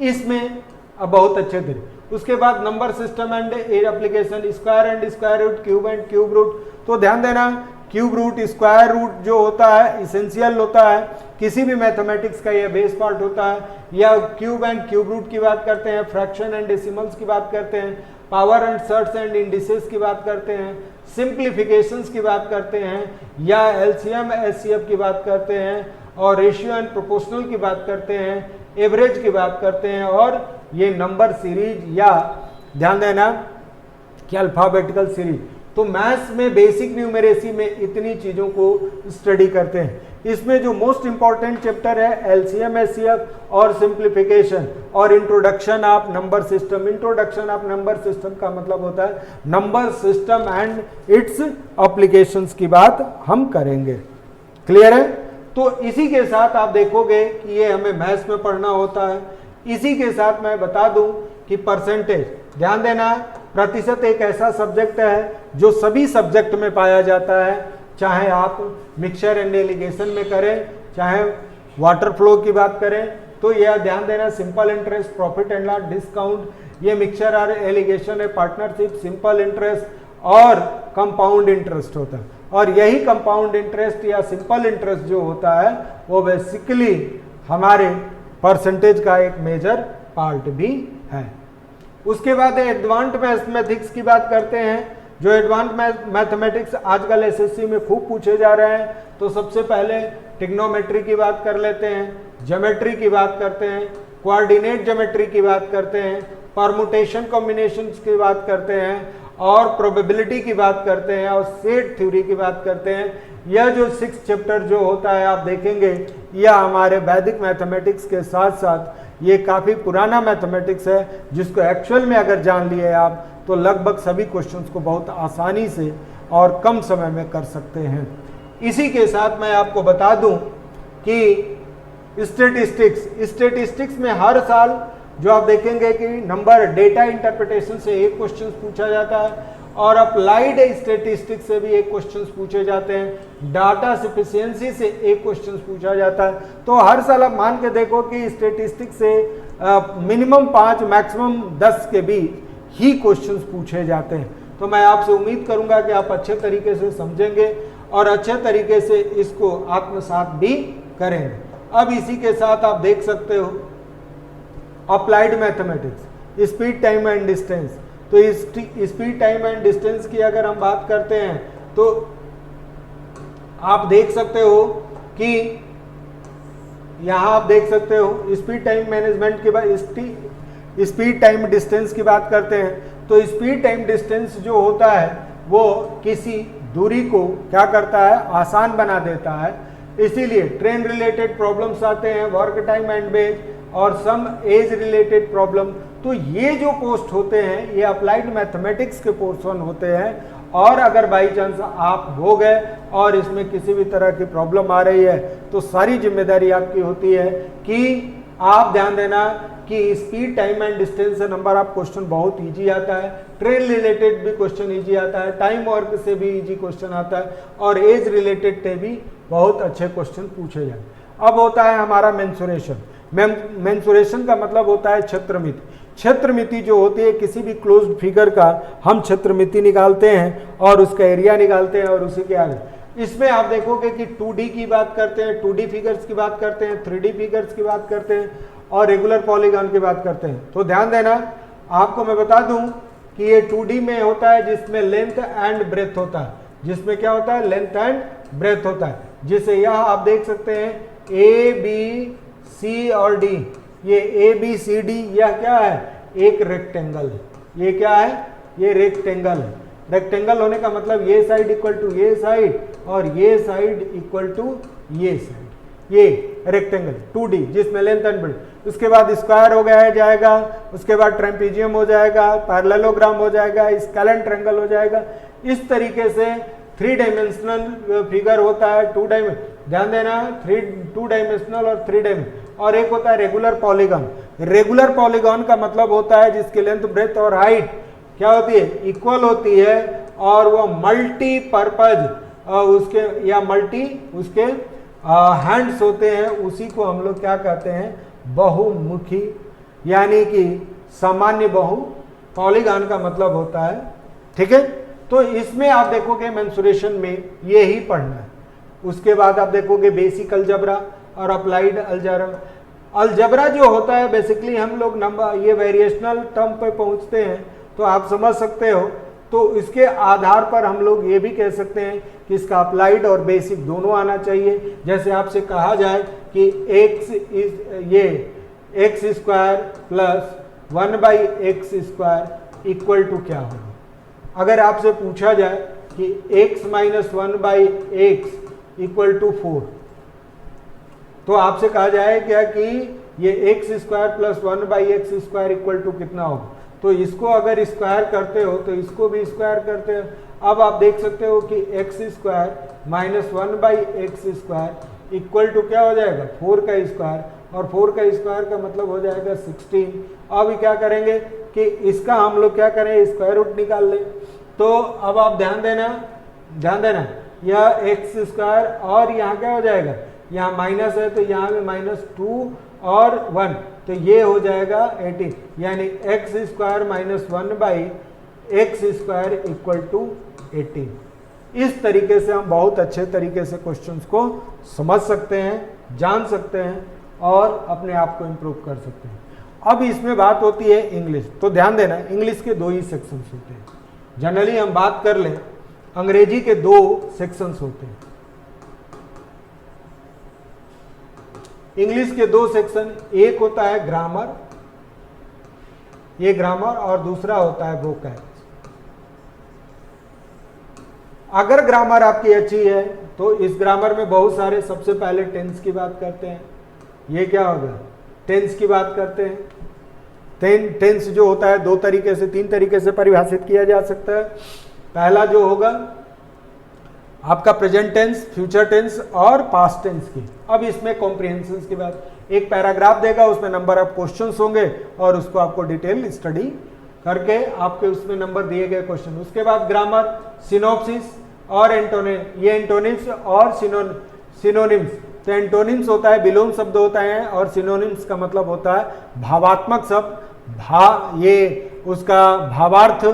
इसमें बहुत अच्छे थे। उसके बाद number system and application, square and square root, cube and cube root. तो ध्यान देना, क्यूब रूट, स्क्वायर रूट जो होता है इसेंशियल होता है, किसी भी मैथमेटिक्स का यह बेस पार्ट होता है। या क्यूब एंड क्यूब रूट की बात करते हैं, फ्रैक्शन एंड डेसिमल्स की बात करते हैं, power and shirts and indices की बात करते हैं, सिंप्लीफिकेशंस की बात करते हैं, या एलसीएम एचसीएफ की बात करते हैं, और रेशियो एंड प्रोपोर्शनल की बात करते हैं, एवरेज की बात करते हैं, और ये नंबर सीरीज या ध्यान देना कि अल्फाबेटिकल सीरीज। तो मैथ्स में बेसिक न्यूमेरेसी में इतनी चीज़ों को स्टडी करते हैं। इसमें जो मोस्ट इंपॉर्टेंट चैप्टर है एलसीएम एचसीएफ और सिंप्लीफिकेशन और introduction of number system. Introduction of number system का मतलब होता है number system and it's applications की बात हम करेंगे। क्लियर है? तो इसी के साथ आप देखोगे कि ये हमें मैथ्स में पढ़ना होता है। इसी के साथ मैं बता दूं कि परसेंटेज, ध्यान देना, प्रतिशत एक ऐसा सब्जेक्ट है जो सभी सब्जेक्ट में पाया जाता है, चाहे आप मिक्सचर एंड एलिगेशन में करें, चाहे वाटर फ्लो की बात करें। तो यह ध्यान देना, simple interest, profit and loss, discount, ये मिक्सचर और एलिगेशन है, पार्टनरशिप, सिंपल इंटरेस्ट और कंपाउंड इंटरेस्ट होता है। और यही कंपाउंड इंटरेस्ट या सिंपल इंटरेस्ट जो होता है वो बेसिकली हमारे परसेंटेज का एक मेजर पार्ट भी है। उसके बाद एडवांस्ड मैथमेटिक्स की बात करते हैं, जो एडवांस्ड मैथमेटिक्स आजकल एसएससी में खूब पूछे जा रहे हैं। तो सबसे पहले ट्रिग्नोमेट्री की बात कर लेते हैं, ज्योमेट्री की बात करते हैं, कोऑर्डिनेट ज्योमेट्री की बात करते हैं, परमुटेशन कॉम्बिनेशन की बात करते हैं, और प्रोबेबिलिटी की बात करते हैं, और सेट थ्योरी की बात करते हैं। यह जो 6 चैप्टर जो होता है आप देखेंगे, यह हमारे वैदिक मैथमेटिक्स के साथ साथ ये काफ़ी पुराना मैथमेटिक्स है, जिसको एक्चुअल में अगर जान लिए आप तो लगभग सभी क्वेश्चंस को बहुत आसानी से और कम समय में कर सकते हैं। इसी के साथ मैं आपको बता दूं कि स्टैटिस्टिक्स में हर साल जो आप देखेंगे कि नंबर डेटा इंटरप्रिटेशन से एक क्वेश्चन पूछा जाता है, और अप्लाइड स्टैटिस्टिक्स से भी एक क्वेश्चन पूछे जाते हैं, डाटा सफिशिएंसी से एक क्वेश्चन पूछा जाता है। तो हर साल आप मान के देखो कि स्टैटिस्टिक्स से मिनिमम 5 मैक्सिमम 10 के बीच ही क्वेश्चंस पूछे जाते हैं। तो मैं आपसे उम्मीद करूंगा कि आप अच्छे तरीके से समझेंगे और अच्छे तरीके से इसको आत्मसात भी करेंगे। अब इसी के साथ आप देख सकते हो applied mathematics, speed time and distance. तो स्पीड टाइम एंड डिस्टेंस की अगर हम बात करते हैं तो आप देख सकते हो कि यहां आप देख सकते हो स्पीड टाइम मैनेजमेंट की बात, स्पीड टाइम डिस्टेंस की बात करते हैं। तो स्पीड टाइम डिस्टेंस जो होता है वो किसी दूरी को क्या करता है, आसान बना देता है। इसीलिए ट्रेन रिलेटेड प्रॉब्लम्स आते हैं, वर्क टाइम एंड वेज और सम एज रिलेटेड प्रॉब्लम। तो ये जो पोस्ट होते हैं ये अप्लाइड मैथमेटिक्स के पोर्शन होते हैं। और अगर बाई चांस आप हो गए और इसमें किसी भी तरह की प्रॉब्लम आ रही है तो सारी जिम्मेदारी आपकी होती है कि आप ध्यान देना कि स्पीड टाइम एंड डिस्टेंस से नंबर ऑफ क्वेश्चन बहुत इजी आता है, ट्रेन रिलेटेड भी क्वेश्चन इजी आता है, टाइम वर्क से भी इजी क्वेश्चन आता है और एज रिलेटेड से भी बहुत अच्छे क्वेश्चन पूछे जाए। अब होता है हमारा मेंसुरेशन। मेंसुरेशन का मतलब होता है क्षेत्रमिति। क्षेत्रमिति जो होती है किसी भी क्लोज्ड फिगर का हम क्षेत्रमिति निकालते हैं और उसका एरिया निकालते हैं और उसी के आगे इसमें आप देखोगे कि 2D की बात करते हैं, 2D फिगर्स की बात करते हैं, 3D फिगर्स की बात करते हैं और रेगुलर पॉलीगॉन की बात करते हैं। तो ध्यान देना, आपको मैं बता दूं कि ये 2D में होता है जिसमें लेंथ एंड ब्रेथ होता है, जिसमें क्या होता है, लेंथ एंड ब्रेथ होता है। जिसे यह आप देख सकते हैं A, B, C और D, ये A, B, C, D यह क्या है, एक रेक्टेंगल है। ये क्या है, ये रेक्टेंगल है। रेक्टेंगल होने का मतलब ये साइड इक्वल टू ये साइड और ये साइड इक्वल टू ये साइड, ये रेक्टेंगल 2D जिसमें लेंथ एंड ब्रेथ। उसके बाद स्क्वायर हो गया है जाएगा, उसके बाद ट्रेपेजियम हो जाएगा, पैरेललोग्राम हो जाएगा, स्केलेन ट्रायंगल हो जाएगा। इस तरीके से 3 डायमेंशनल फिगर होता है, 2 डायमेंशन, ध्यान देना 2 डायमेंशनल और 3 डायमेंशनल। और एक होता है रेगुलर पॉलीगॉन। रेगुलर पॉलीगॉन का मतलब होता है जिसकी लेंथ ब्रेथ और हाइट क्या होती है, इक्वल होती है और वो मल्टी पर्पज उसके या मल्टी उसके हैंड्स होते हैं, उसी को हम लोग क्या कहते हैं, बहुमुखी, यानी कि सामान्य बहु पॉलीगॉन का मतलब होता है। ठीक है, तो इसमें आप देखोगे मेंसुरेशन में ये ही पढ़ना है। उसके बाद आप देखोगे बेसिक अलजेब्रा और अप्लाइड अलजेब्रा। अलजेब्रा जो होता है बेसिकली हम लोग नंबर ये वेरिएशनल टर्म पे पहुंचते हैं तो आप समझ सकते हो। तो इसके आधार पर हम लोग ये भी कह सकते हैं कि इसका अप्लाइड और बेसिक दोनों आना चाहिए। जैसे आपसे कहा जाए कि X square plus 1/x² equal to क्या होगा। अगर आपसे पूछा जाए कि x minus 1/x equal to 4 तो आपसे कहा जाए क्या कि ये x² plus 1/x² equal to कितना होगा। तो इसको अगर स्क्वायर करते हो तो इसको भी स्क्वायर करते हो। अब आप देख सकते हो कि x² minus 1/x² equal to क्या हो जाएगा, 4 का स्क्वायर, और 4 का स्क्वायर का मतलब हो जाएगा 16। अब क्या करेंगे कि इसका हम लोग क्या करें, स्क्वायर रूट निकाल लें। तो अब आप ध्यान देना यह x² और यहाँ क्या हो जाएगा, यहाँ माइनस है तो यहाँ में -2 और 1 तो ये हो जाएगा 18, यानी x² minus 1/x² equal to 18। इस तरीके से हम बहुत अच्छे तरीके से क्वेश्चंस को समझ सकते हैं, जान सकते हैं और अपने आप को इम्प्रूव कर सकते हैं। अब इसमें बात होती है इंग्लिश। तो ध्यान देना, इंग्लिश के 2 ही सेक्शंस होते हैं। जनरली हम बात कर लें अंग्रेजी के 2 सेक्शंस होते हैं। इंग्लिश के 2 सेक्शन, एक होता है ग्रामर, ये ग्रामर, और दूसरा होता है वोकैब। अगर ग्रामर आपकी अच्छी है तो इस ग्रामर में बहुत सारे, सबसे पहले टेंस की बात करते हैं। ये क्या होगा, टेंस की बात करते हैं। टेंस जो होता है 2 तरीके से 3 तरीके से परिभाषित किया जा सकता है। पहला जो होगा आपका प्रेजेंट टेंस, फ्यूचर टेंस और पास्ट टेंस की। अब इसमें कॉम्प्रिहेंशन की बात, एक पैराग्राफ देगा, उसमें नंबर ऑफ क्वेश्चंस होंगे और उसको आपको डिटेल स्टडी करके आपके उसमें नंबर दिए गए क्वेश्चन। उसके बाद ग्रामर, सिनॉप्सिस और एंटोनिम, ये एंटोनिम्स और सिनोनिम्स। तो एंटोनिम्स होता है विलोम शब्द होता है और सिनोनिम्स का मतलब होता है भावात्मक शब्द। ये उसका भावार्थ,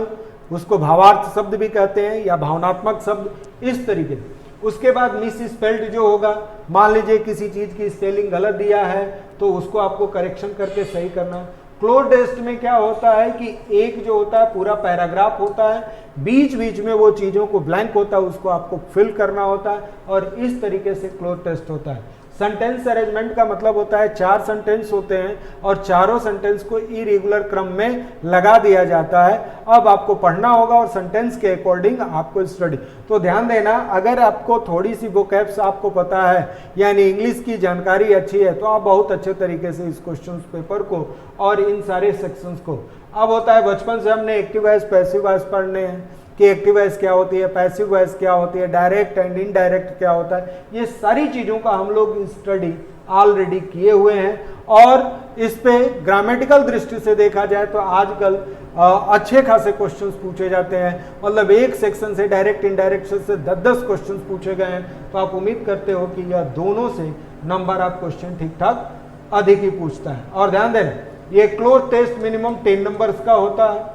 उसको भावार्थ शब्द भी कहते हैं या भावनात्मक शब्द, इस तरीके से। उसके बाद मिस स्पेल्ड जो होगा, मान लीजिए किसी चीज की स्पेलिंग गलत दिया है तो उसको आपको करेक्शन करके सही करना है। क्लोज टेस्ट में क्या होता है कि एक जो होता है पूरा पैराग्राफ होता है, बीच बीच में वो चीजों को ब्लैंक होता है, उसको आपको फिल करना होता है और इस तरीके से क्लोज टेस्ट होता है। सेंटेंस अरेंजमेंट का मतलब होता है 4 सेंटेंस होते हैं और चारों सेंटेंस को इरेगुलर क्रम में लगा दिया जाता है। अब आपको पढ़ना होगा और सेंटेंस के अकॉर्डिंग आपको स्टडी। तो ध्यान देना, अगर आपको थोड़ी सी वोकैब्स आपको पता है यानी इंग्लिश की जानकारी अच्छी है तो आप बहुत अच्छे तरीके से इस क्वेश्चन पेपर को और इन सारे सेक्शंस को। अब होता है बचपन से हमने एक्टिव वॉइस पैसिव वॉइस पढ़ने हैं कि एक्टिव वॉइस क्या होती है, पैसिव वॉइस क्या होती है, डायरेक्ट एंड इनडायरेक्ट क्या होता है, ये सारी चीज़ों का हम लोग स्टडी ऑलरेडी किए हुए हैं। और इस पे ग्रामेटिकल दृष्टि से देखा जाए तो आजकल अच्छे खासे क्वेश्चंस पूछे जाते हैं, मतलब एक सेक्शन से डायरेक्ट इनडायरेक्ट से 10-10 क्वेश्चंस पूछे गए हैं। तो आप उम्मीद करते हो कि यह दोनों से नंबर ऑफ क्वेश्चन ठीक ठाक अधिक ही पूछता है। और ध्यान देना, ये क्लोज टेस्ट मिनिमम 10 नंबर्स का होता है।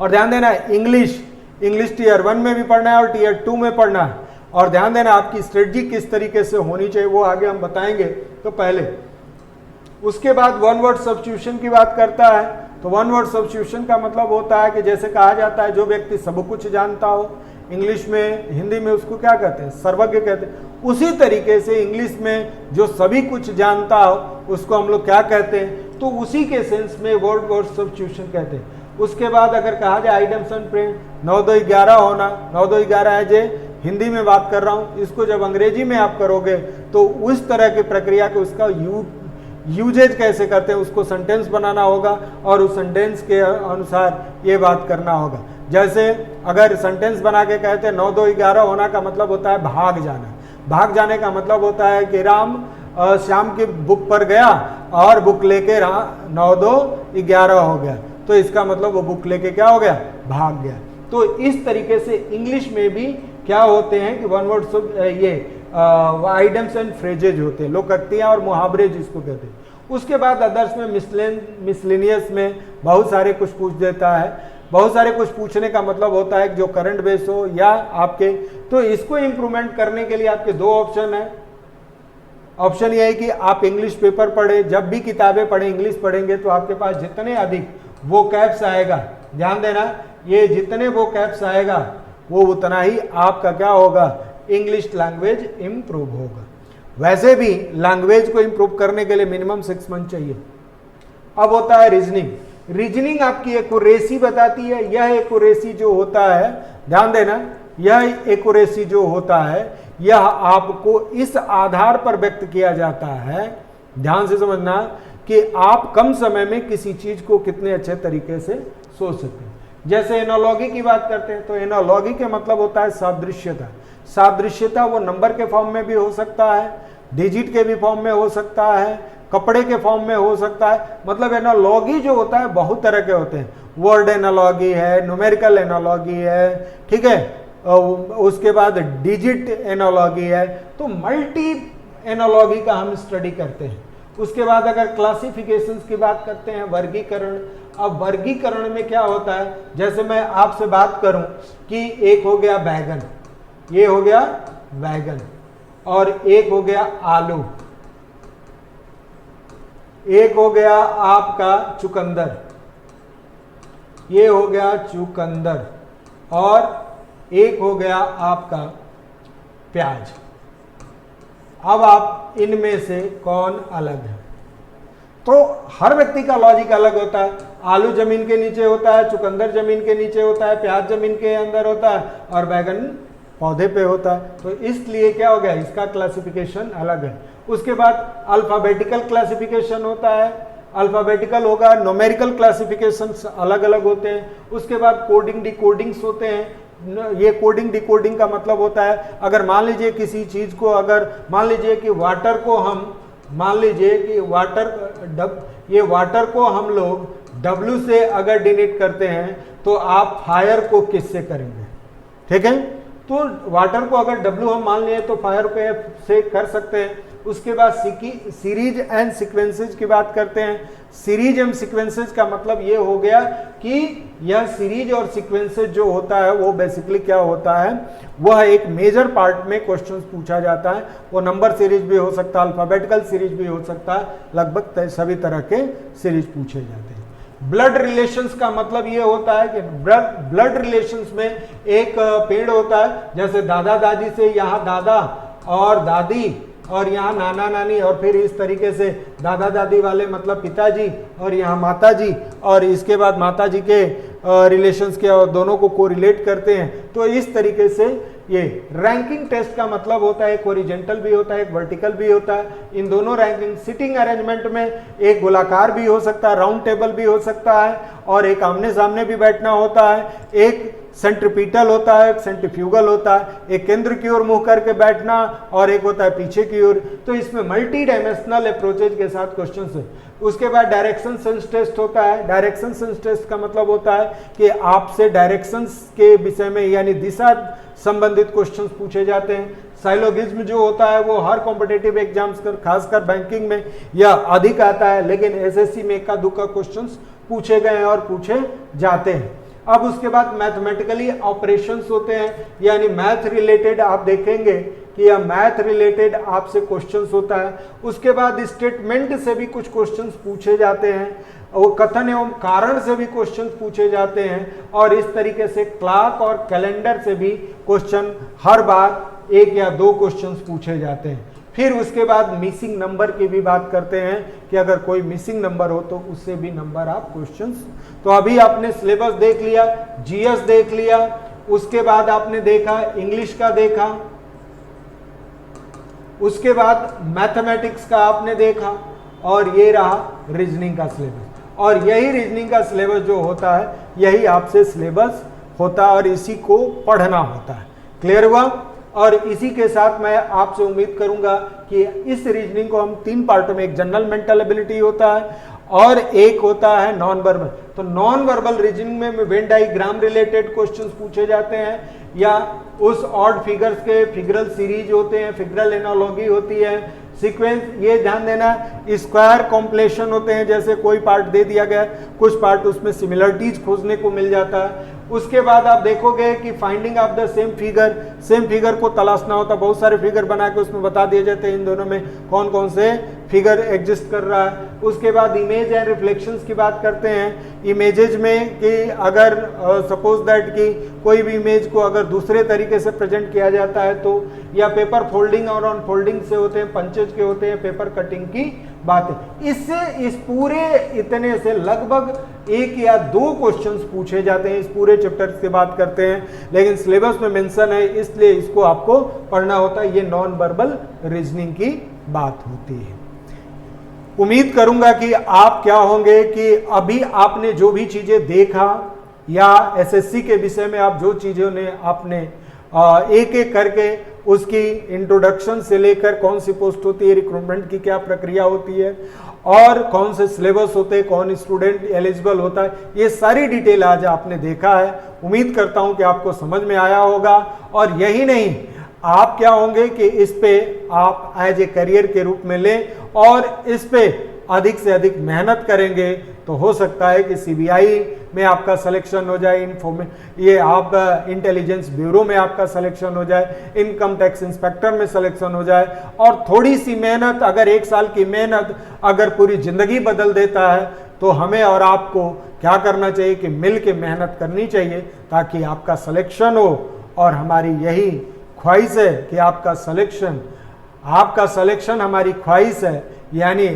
और ध्यान देना, इंग्लिश टीयर 1 में भी पढ़ना है और टीयर 2 में पढ़ना है। और ध्यान देना आपकी स्ट्रेटजी किस तरीके से होनी चाहिए वो आगे हम बताएंगे। तो पहले उसके बाद वन वर्ड सब्स्टिट्यूशन की बात करता है। तो वन वर्ड सब्स्टिट्यूशन का मतलब होता है कि जैसे कहा जाता है जो व्यक्ति सब कुछ जानता हो, इंग्लिश में, हिंदी में उसको क्या कहते हैं, सर्वज्ञ कहते हैं। उसी तरीके से इंग्लिश में जो सभी कुछ जानता हो उसको हम लोग क्या कहते हैं, तो उसी के सेंस में वर्ड सब्स्टिट्यूशन कहते हैं। उसके बाद अगर कहा जाए आइडम्सन प्रिंट 9-2-11 होना, 9-2-11 है जे हिंदी में बात कर रहा हूँ, इसको जब अंग्रेजी में आप करोगे तो उस तरह की प्रक्रिया के उसका यूजेज कैसे करते हैं उसको सेंटेंस बनाना होगा और उस सेंटेंस के अनुसार ये बात करना होगा। जैसे अगर सेंटेंस बना के कहते हैं 9-2-11 होना का मतलब होता है भाग जाना। भाग जाने का मतलब होता है कि राम श्याम की बुक पर गया और बुक लेके 9-2-11 हो गया, तो इसका मतलब वो बुक लेके क्या हो गया, भाग गया। तो इस तरीके से इंग्लिश में भी क्या होते हैं कि वन वर्ड ये आइडम्स एंड फ्रेजेज होते हैं, लोकोक्तियां और मुहावरे जिसको कहते हैं। उसके बाद अदर्स में मिसलेनियस में बहुत सारे कुछ पूछ देता है। बहुत सारे कुछ पूछने का मतलब होता है कि जो करंट बेस हो या आपके, तो इसको इम्प्रूवमेंट करने के लिए आपके 2 ऑप्शन है। ऑप्शन ये है कि आप इंग्लिश पेपर पढ़े, जब भी किताबें पढ़े इंग्लिश पढ़ेंगे तो आपके पास जितने अधिक वो कैप्स आएगा, ध्यान देना, ये जितने वो कैप्स आएगा वो उतना ही आपका क्या होगा, इंग्लिश लैंग्वेज इंप्रूव होगा। वैसे भी लैंग्वेज को इंप्रूव करने के लिए मिनिमम 6 मंथ चाहिए। अब होता है रीजनिंग। रीजनिंग आपकी एक्यूरेसी बताती है। यह एक्यूरेसी जो होता है, ध्यान देना, यह एक्यूरेसी जो होता है यह आपको इस आधार पर व्यक्त किया जाता है, ध्यान से समझना, कि आप कम समय में किसी चीज को कितने अच्छे तरीके से सोच सकते हैं। जैसे एनालॉगी की बात करते हैं तो एनालॉगी के मतलब होता है सादृश्यता। सादृश्यता वो नंबर के फॉर्म में भी हो सकता है, डिजिट के भी फॉर्म में हो सकता है, कपड़े के फॉर्म में हो सकता है। मतलब एनालॉगी जो होता है बहुत तरह के होते हैं। वर्ड एनालॉगी है, न्यूमेरिकल एनालॉगी है, ठीक है, उसके बाद डिजिट एनालॉगी है, तो मल्टी एनालॉगी का हम स्टडी करते हैं। उसके बाद अगर क्लासिफिकेशंस की बात करते हैं, वर्गीकरण। अब वर्गीकरण में क्या होता है, जैसे मैं आपसे बात करूं कि एक हो गया बैगन, ये हो गया बैगन, और एक हो गया आलू, एक हो गया आपका चुकंदर, ये हो गया चुकंदर, और एक हो गया आपका प्याज। अब आप इनमें से कौन अलग है, तो हर व्यक्ति का लॉजिक अलग होता है। आलू जमीन के नीचे होता है, चुकंदर जमीन के नीचे होता है, प्याज जमीन के अंदर होता है, और बैगन पौधे पे होता है। तो इसलिए क्या हो गया, इसका क्लासिफिकेशन अलग है। उसके बाद अल्फाबेटिकल क्लासिफिकेशन होता है, अल्फाबेटिकल होगा, न्यूमेरिकल क्लासिफिकेशन अलग अलग होते हैं। उसके बाद कोडिंग डिकोडिंग्स होते हैं। ये कोडिंग डिकोडिंग का मतलब होता है, अगर मान लीजिए किसी चीज को, अगर मान लीजिए कि वाटर को हम, मान लीजिए कि वाटर को हम लोग W से अगर डिनोट करते हैं तो आप फायर को किससे करेंगे? ठीक है, तो वाटर को अगर W हम मान लिए तो फायर पे से कर सकते हैं। उसके बाद सीरीज एंड सीक्वेंसेज की बात करते हैं। सीरीज एंड सीक्वेंसेज का मतलब ये हो गया कि यह सीरीज और सीक्वेंसेज जो होता है वो बेसिकली क्या होता है, वह एक मेजर पार्ट में क्वेश्चंस पूछा जाता है। वो नंबर सीरीज भी हो सकता है, अल्फाबेटिकल सीरीज भी हो सकता है, लगभग सभी तरह के सीरीज पूछे जाते हैं। ब्लड रिलेशंस का मतलब ये होता है कि ब्लड रिलेशंस में एक पेड़ होता है, जैसे दादा दादी से यहाँ दादा और दादी और यहाँ नाना नानी, और फिर इस तरीके से दादा दादी वाले मतलब पिताजी और यहाँ माता जी, और इसके बाद माता जी के रिलेशंस के और दोनों को कोरिलेट करते हैं। तो इस तरीके से ये रैंकिंग टेस्ट का मतलब होता है, एक हॉरिजॉन्टल भी होता है, एक वर्टिकल भी होता है। इन दोनों रैंकिंग सिटिंग अरेंजमेंट में एक गोलाकार भी हो सकता है, राउंड टेबल भी हो सकता है, और एक आमने सामने भी बैठना होता है, एक सेंट्रीपिटल होता है, एक सेंट्रीफ्यूगल होता है, एक केंद्र की ओर मुंह करके बैठना और एक होता है पीछे की ओर। तो इसमें मल्टी डायमेंशनल अप्रोचेज के साथ क्वेश्चंस है। उसके बाद डायरेक्शन सेंस टेस्ट होता है। डायरेक्शन सेंस टेस्ट का मतलब होता है कि आपसे डायरेक्शंस के विषय में यानी दिशा संबंधित क्वेश्चंस पूछे जाते हैं। साइलोगिज्म जो होता है वो हर कॉम्पिटेटिव एग्जाम्स कर खासकर बैंकिंग में यह अधिक आता है, लेकिन एसएससी में इक्का दुक्का क्वेश्चंस पूछे गए हैं और पूछे जाते हैं। अब उसके बाद मैथमेटिकली ऑपरेशंस होते हैं, यानी मैथ रिलेटेड आप देखेंगे कि यह मैथ रिलेटेड आपसे क्वेश्चंस होता है। उसके बाद स्टेटमेंट से भी कुछ क्वेश्चंस पूछे जाते हैं, वो कथन एवं कारण से भी क्वेश्चंस पूछे जाते हैं, और इस तरीके से क्लॉक और कैलेंडर से भी क्वेश्चन हर बार एक या दो क्वेश्चंस पूछे जाते हैं। फिर उसके बाद मिसिंग नंबर की भी बात करते हैं कि अगर कोई मिसिंग नंबर हो तो उससे भी नंबर आप क्वेश्चंस। तो अभी आपने सिलेबस देख लिया, जीएस देख लिया, उसके बाद आपने देखा इंग्लिश का देखा, उसके बाद मैथमेटिक्स का आपने देखा, और ये रहा रीजनिंग का सिलेबस। और यही रीजनिंग का सिलेबस जो होता है यही आपसे सिलेबस होता है और इसी को पढ़ना होता है। क्लियर हुआ? और इसी के साथ मैं आपसे उम्मीद करूंगा कि इस रीजनिंग को हम तीन पार्टों में, एक जनरल मेंटल एबिलिटी होता है और एक होता है नॉन वर्बल। तो नॉन वर्बल रीजनिंग में वेन डायग्राम रिलेटेड क्वेश्चंस पूछे जाते हैं, या उस ऑड फिगर्स के फिगरल सीरीज होते हैं, फिगरल एनालॉजी होती है, सीक्वेंस, ये ध्यान देना, स्क्वायर कॉम्प्लेशन होते हैं, जैसे कोई पार्ट दे दिया गया कुछ पार्ट उसमें सिमिलरिटीज खोजने को मिल जाता है। उसके बाद आप देखोगे कि finding of the same figure को तलाशना होता है, बहुत सारे फिगर बना के उसमें बता दिए जाते हैं इन दोनों में कौन कौन से फिगर एग्जिस्ट कर रहा है। उसके बाद इमेज एंड रिफ्लेक्शंस की बात करते हैं। इमेजेज में कि अगर सपोज दैट कि कोई भी इमेज को अगर दूसरे तरीके से प्रेजेंट किया जाता है तो, या पेपर फोल्डिंग और अनफोल्डिंग से होते हैं, पंचेज के होते हैं, पेपर कटिंग की बातें। इससे इस पूरे इतने से लगभग एक या दो क्वेश्चंस पूछे जाते हैं, इस पूरे चैप्टर की बात करते हैं, लेकिन सिलेबस में मेंशन है इसलिए इसको आपको पढ़ना होता है। ये नॉन वर्बल रीजनिंग की बात होती है। उम्मीद करूंगा कि आप क्या होंगे कि अभी आपने जो भी चीजें देखा या एसएससी के विषय में आप जो चीजों ने आपने एक एक करके उसकी इंट्रोडक्शन से लेकर कौन सी पोस्ट होती है, रिक्रूटमेंट की क्या प्रक्रिया होती है और कौन से सिलेबस होते हैं, कौन स्टूडेंट एलिजिबल होता है, ये सारी डिटेल आज आपने देखा है। उम्मीद करता हूं कि आपको समझ में आया होगा। और यही नहीं, आप क्या होंगे कि इस पे आप एज ए करियर के रूप में लें और इस पे अधिक से अधिक मेहनत करेंगे तो हो सकता है कि सीबीआई में आपका सिलेक्शन हो जाए, ये आप इंटेलिजेंस ब्यूरो में आपका सिलेक्शन हो जाए, इनकम टैक्स इंस्पेक्टर में सिलेक्शन हो जाए। और थोड़ी सी मेहनत, अगर एक साल की मेहनत अगर पूरी जिंदगी बदल देता है तो हमें और आपको क्या करना चाहिए कि मिल के मेहनत करनी चाहिए ताकि आपका सिलेक्शन हो। और हमारी यही ख्वाहिश है कि आपका सिलेक्शन हमारी ख्वाहिश है, यानी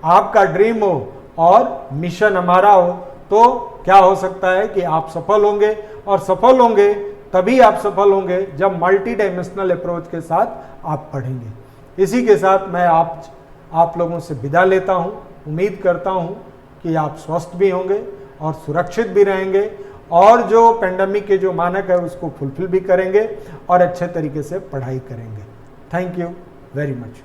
आपका ड्रीम हो और मिशन हमारा हो, तो क्या हो सकता है कि आप सफल होंगे। और सफल होंगे तभी आप सफल होंगे जब मल्टी डायमेंशनल अप्रोच के साथ आप पढ़ेंगे। इसी के साथ मैं आप लोगों से विदा लेता हूं। उम्मीद करता हूं कि आप स्वस्थ भी होंगे और सुरक्षित भी रहेंगे और जो पेंडेमिक के जो मानक है उसको फुलफिल भी करेंगे और अच्छे तरीके से पढ़ाई करेंगे। Thank you very much.